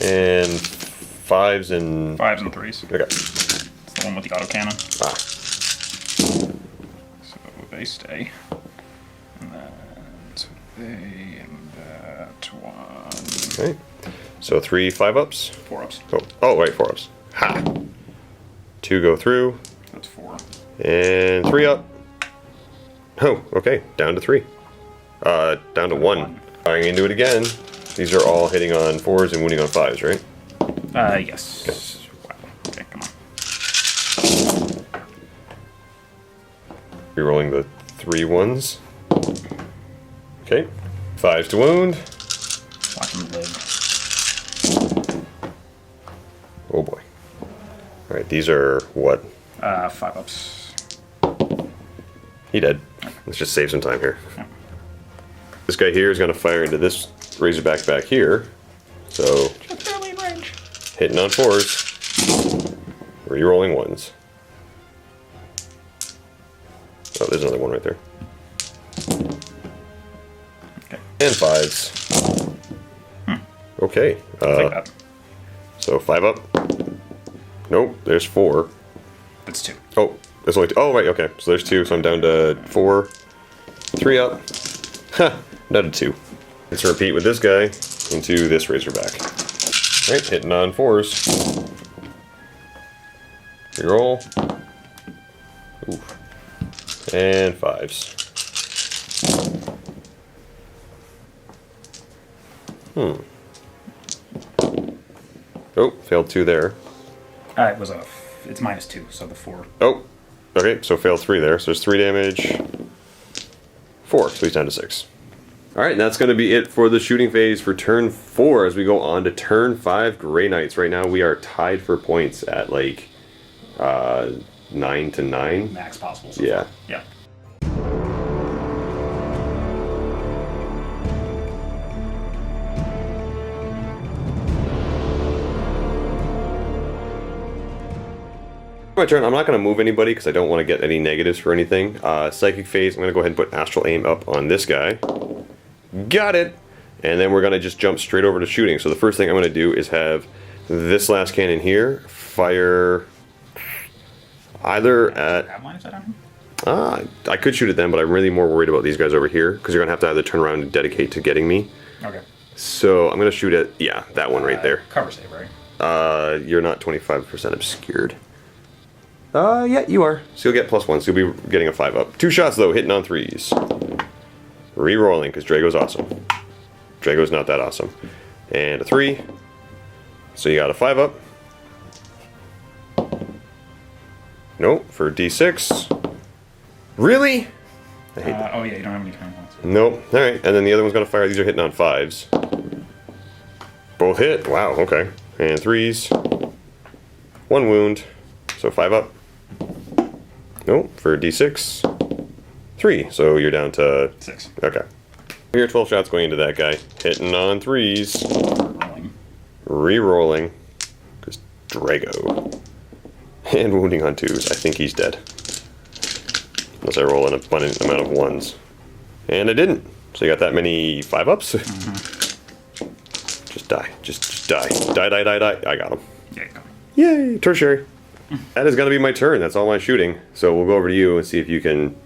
S2: And 5s and...
S3: 5s and 3s.
S2: Okay.
S3: It's the one with the autocannon.
S2: Ah.
S3: So they stay. And then so they and that one.
S2: Okay. So 3 5-ups.
S3: 4 ups.
S2: Oh, right, 4-ups. Ha! 2 go through.
S3: That's 4.
S2: And 3 up. Oh, okay. Down to 3. Down to 1. Firing into it again. These are all hitting on 4s and wounding on 5s, right?
S3: Yes.
S2: Okay.
S3: Wow. Okay, come on.
S2: Rerolling the 3 1s. Okay. 5s to wound.
S3: Watch him live.
S2: Oh boy. Alright, these are what?
S3: 5 ups.
S2: He dead. Let's just save some time here. This guy here is going to fire into this Razorback back here. So,
S3: Just barely in range.
S2: hitting on 4s. Rerolling 1s. Oh, there's another one right there.
S3: Okay.
S2: And 5s. Okay.
S3: Like that.
S2: So 5 up. Nope, there's 4.
S3: That's 2.
S2: Oh, there's only 2. Oh, right, okay. So there's 2, so I'm down to 4. 3 up. Ha! Down to 2. Let's repeat with this guy into this Razorback. Right, hitting on 4s. Reroll. Oof. And 5s. Oh, failed 2 there.
S3: It was it's -2, so the 4.
S2: Oh, okay, so failed 3 there. So there's 3 damage. 4, so he's down to 6. Alright, and that's going to be it for the shooting phase for turn 4 as we go on to turn 5 Grey Knights. Right now we are tied for points at like 9 to 9.
S3: Max possible. So
S2: Yeah.
S3: far. Yeah.
S2: My turn. I'm not going to move anybody because I don't want to get any negatives for anything. Psychic phase, I'm going to go ahead and put Astral Aim up on this guy. Got it! And then we're going to just jump straight over to shooting. So the first thing I'm going to do is have this last cannon here fire either at...
S3: Have line of sight on him?
S2: I could shoot at them, but I'm really more worried about these guys over here because you're going to have to either turn around and dedicate to getting me.
S3: Okay.
S2: So I'm going to shoot at, yeah, that one right there.
S3: Cover save, right?
S2: You're not 25% obscured. Yeah, you are. So you'll get +1, so you'll be getting a 5 up. 2 shots though, hitting on 3s. Re-rolling, because Drago's awesome. Drago's not that awesome. And a 3. So you got a 5 up. Nope, for D6. Really? I hate that.
S3: Oh yeah, you don't have any time points.
S2: Nope. Alright, and then the other one's gonna fire. These are hitting on 5s. Both hit. Wow, okay. And 3s. 1 wound. So 5 up. Nope, for D6. 3. So you're down to
S3: 6.
S2: Okay. Here, 12 shots going into that guy. Hitting on 3s.
S3: Rolling.
S2: Re-rolling. Because Drago. And wounding on 2s. I think he's dead. Unless I roll an abundant amount of 1s. And I didn't. So you got that many 5-ups? Just die. Just die. Die. I got him.
S3: There you go.
S2: Yay! Tertiary. That is going to be my turn. That's all my shooting. So we'll go over to you and see if you can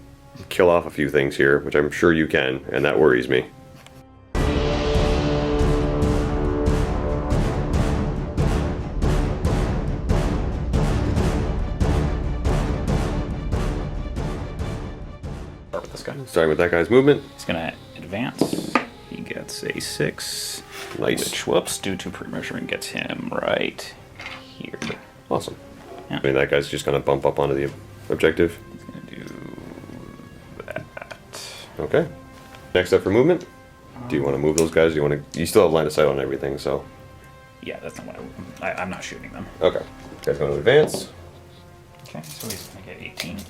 S2: kill off a few things here, which I'm sure you can, and that worries me.
S3: Start with this guy.
S2: Starting with that guy's movement.
S3: He's gonna advance. He gets a 6.
S2: Nice.
S3: Which, whoops, due to pre-measuring, gets him right here.
S2: Awesome.
S3: Yeah.
S2: I mean, that guy's just going to bump up onto the objective.
S3: He's gonna do that.
S2: Okay. Next up for movement. Do you want to move those guys? Do you want to? You still have line of sight on everything, so.
S3: Yeah, that's not what I'm not shooting them.
S2: Okay. Guy's going to advance.
S3: Okay, so he's gonna get 18. So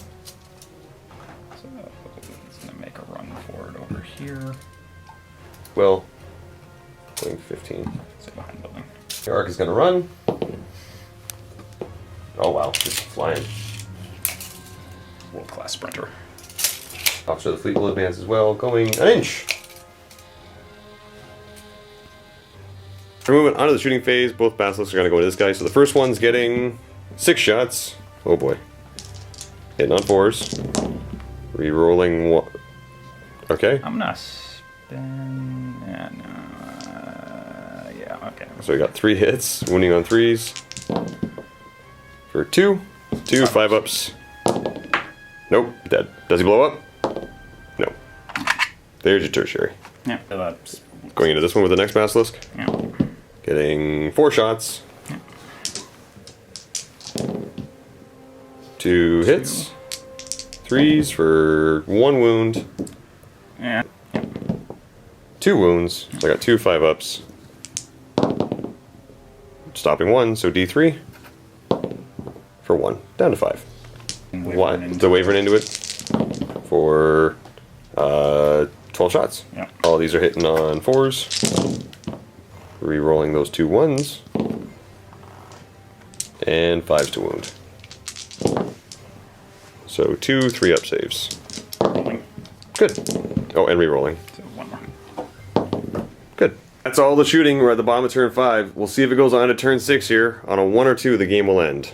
S3: he's gonna make a run for it over here.
S2: Well, going 15.
S3: So behind building.
S2: The arc is going to run. Oh wow, just flying.
S3: World-class sprinter.
S2: Officer of the fleet will advance as well, going an inch. For movement onto the shooting phase, both basilisks are going to go into this guy. So the first one's getting 6 shots. Oh boy. Hitting on 4s. Re-rolling 1. Okay.
S3: I'm gonna spin. Yeah, yeah, okay.
S2: So we got 3 hits, wounding on 3s. For 2. 2 5-ups. Nope, dead. Does he blow up? No. There's your tertiary.
S3: Yeah,
S2: Going into this one with the next basilisk.
S3: yeah.
S2: Getting 4 shots. 2 hits. 3s for 1 wound.
S3: Yeah.
S2: 2 wounds. So I got 2 5-ups. Stopping 1, so D3. For 1. Down to 5. Why? The wavering into it. For 12 shots.
S3: Yeah.
S2: All these are hitting on 4s. Re-rolling those 2 1s. And 5s to wound. So 2 3-up saves.
S3: Rolling.
S2: Good. Oh, and re-rolling.
S3: So 1 more.
S2: Good. That's all the shooting. We're at the bottom of turn 5. We'll see if it goes on to turn 6 here. On a 1 or 2, the game will end.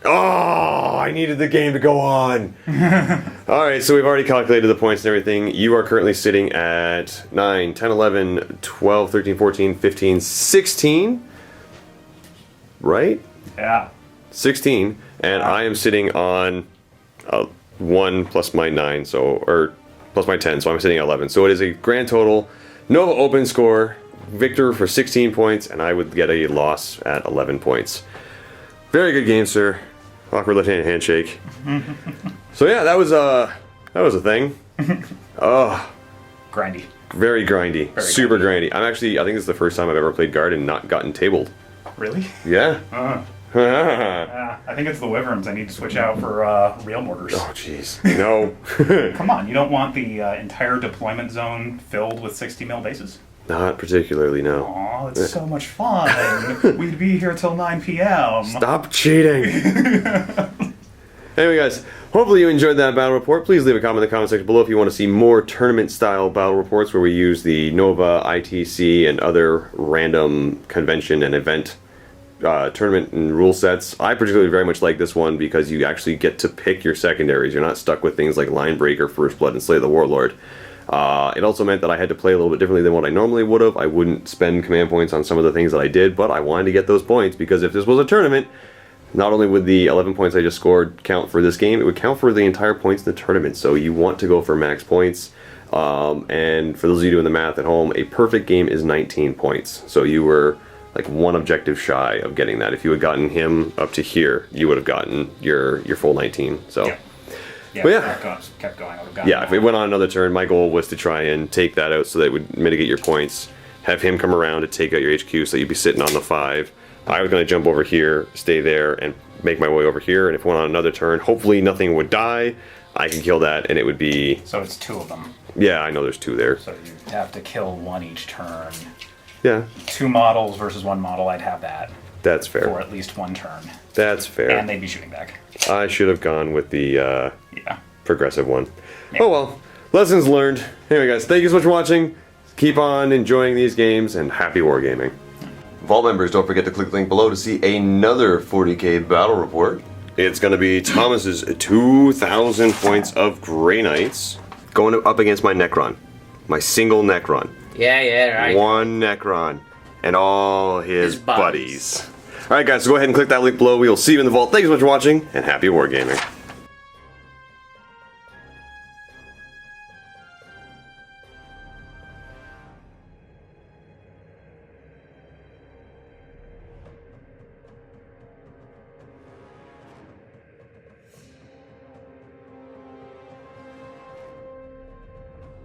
S2: Oh, I needed the game to go on. Alright, so we've already calculated the points and everything. You are currently sitting at 9, 10, 11, 12, 13, 14, 15, 16. Right?
S3: Yeah.
S2: 16. And I am sitting on 1 plus my 9, so, or plus my 10, so I'm sitting at 11. So it is a grand total. Nova open score. Victor for 16 points, and I would get a loss at 11 points. Very good game, sir. Awkward left-handed handshake. So yeah, that was a thing. Oh,
S3: Grindy.
S2: very grindy,
S3: Very
S2: super grindy. I think this is the first time I've ever played guard and not gotten tabled.
S3: Really?
S2: Yeah.
S3: I think it's the wyverns. I need to switch out for real mortars.
S2: Oh jeez, no.
S3: Come on, you don't want the entire deployment zone filled with 60 mil bases?
S2: Not particularly, no.
S3: Aw, it's so much fun. We'd be here till 9 p.m.
S2: Stop cheating. Anyway, guys, hopefully you enjoyed that battle report. Please leave a comment in the comment section below if you want to see more tournament-style battle reports where we use the Nova, ITC, and other random convention and event tournament and rule sets. I particularly very much like this one because you actually get to pick your secondaries. You're not stuck with things like Line Breaker, First Blood, and Slay the Warlord. It also meant that I had to play a little bit differently than what I normally would have. I wouldn't spend command points on some of the things that I did, but I wanted to get those points because if this was a tournament, not only would the 11 points I just scored count for this game, it would count for the entire points in the tournament. So you want to go for max points. And for those of you doing the math at home, a perfect game is 19 points. So you were like 1 objective shy of getting that. If you had gotten him up to here, you would have gotten your full 19. So.
S3: Yeah.
S2: But yeah,
S3: kept going. I would've gotten
S2: if it went on another turn, my goal was to try and take that out so that it would mitigate your points. Have him come around to take out your HQ so you'd be sitting on the 5. I was going to jump over here, stay there, and make my way over here. And if it went on another turn, hopefully nothing would die. I can kill that, and it would be...
S3: So it's 2 of them.
S2: Yeah, I know there's 2 there.
S3: So you have to kill 1 each turn.
S2: Yeah.
S3: 2 models versus 1 model, I'd have that.
S2: That's fair.
S3: For at least 1 turn.
S2: That's fair.
S3: And they'd be shooting back.
S2: I should have gone with the progressive one.
S3: Yeah.
S2: Oh well. Lessons learned. Anyway, guys, thank you so much for watching. Keep on enjoying these games, and happy wargaming. Vault members, don't forget to click the link below to see another 40k battle report. It's going to be Thomas's 2,000 points of Grey Knights going up against my Necron. My single Necron.
S4: Yeah, right.
S2: One Necron and all his buddies. Alright guys, so go ahead and click that link below. We will see you in the vault. Thank you so much for watching, and happy wargaming.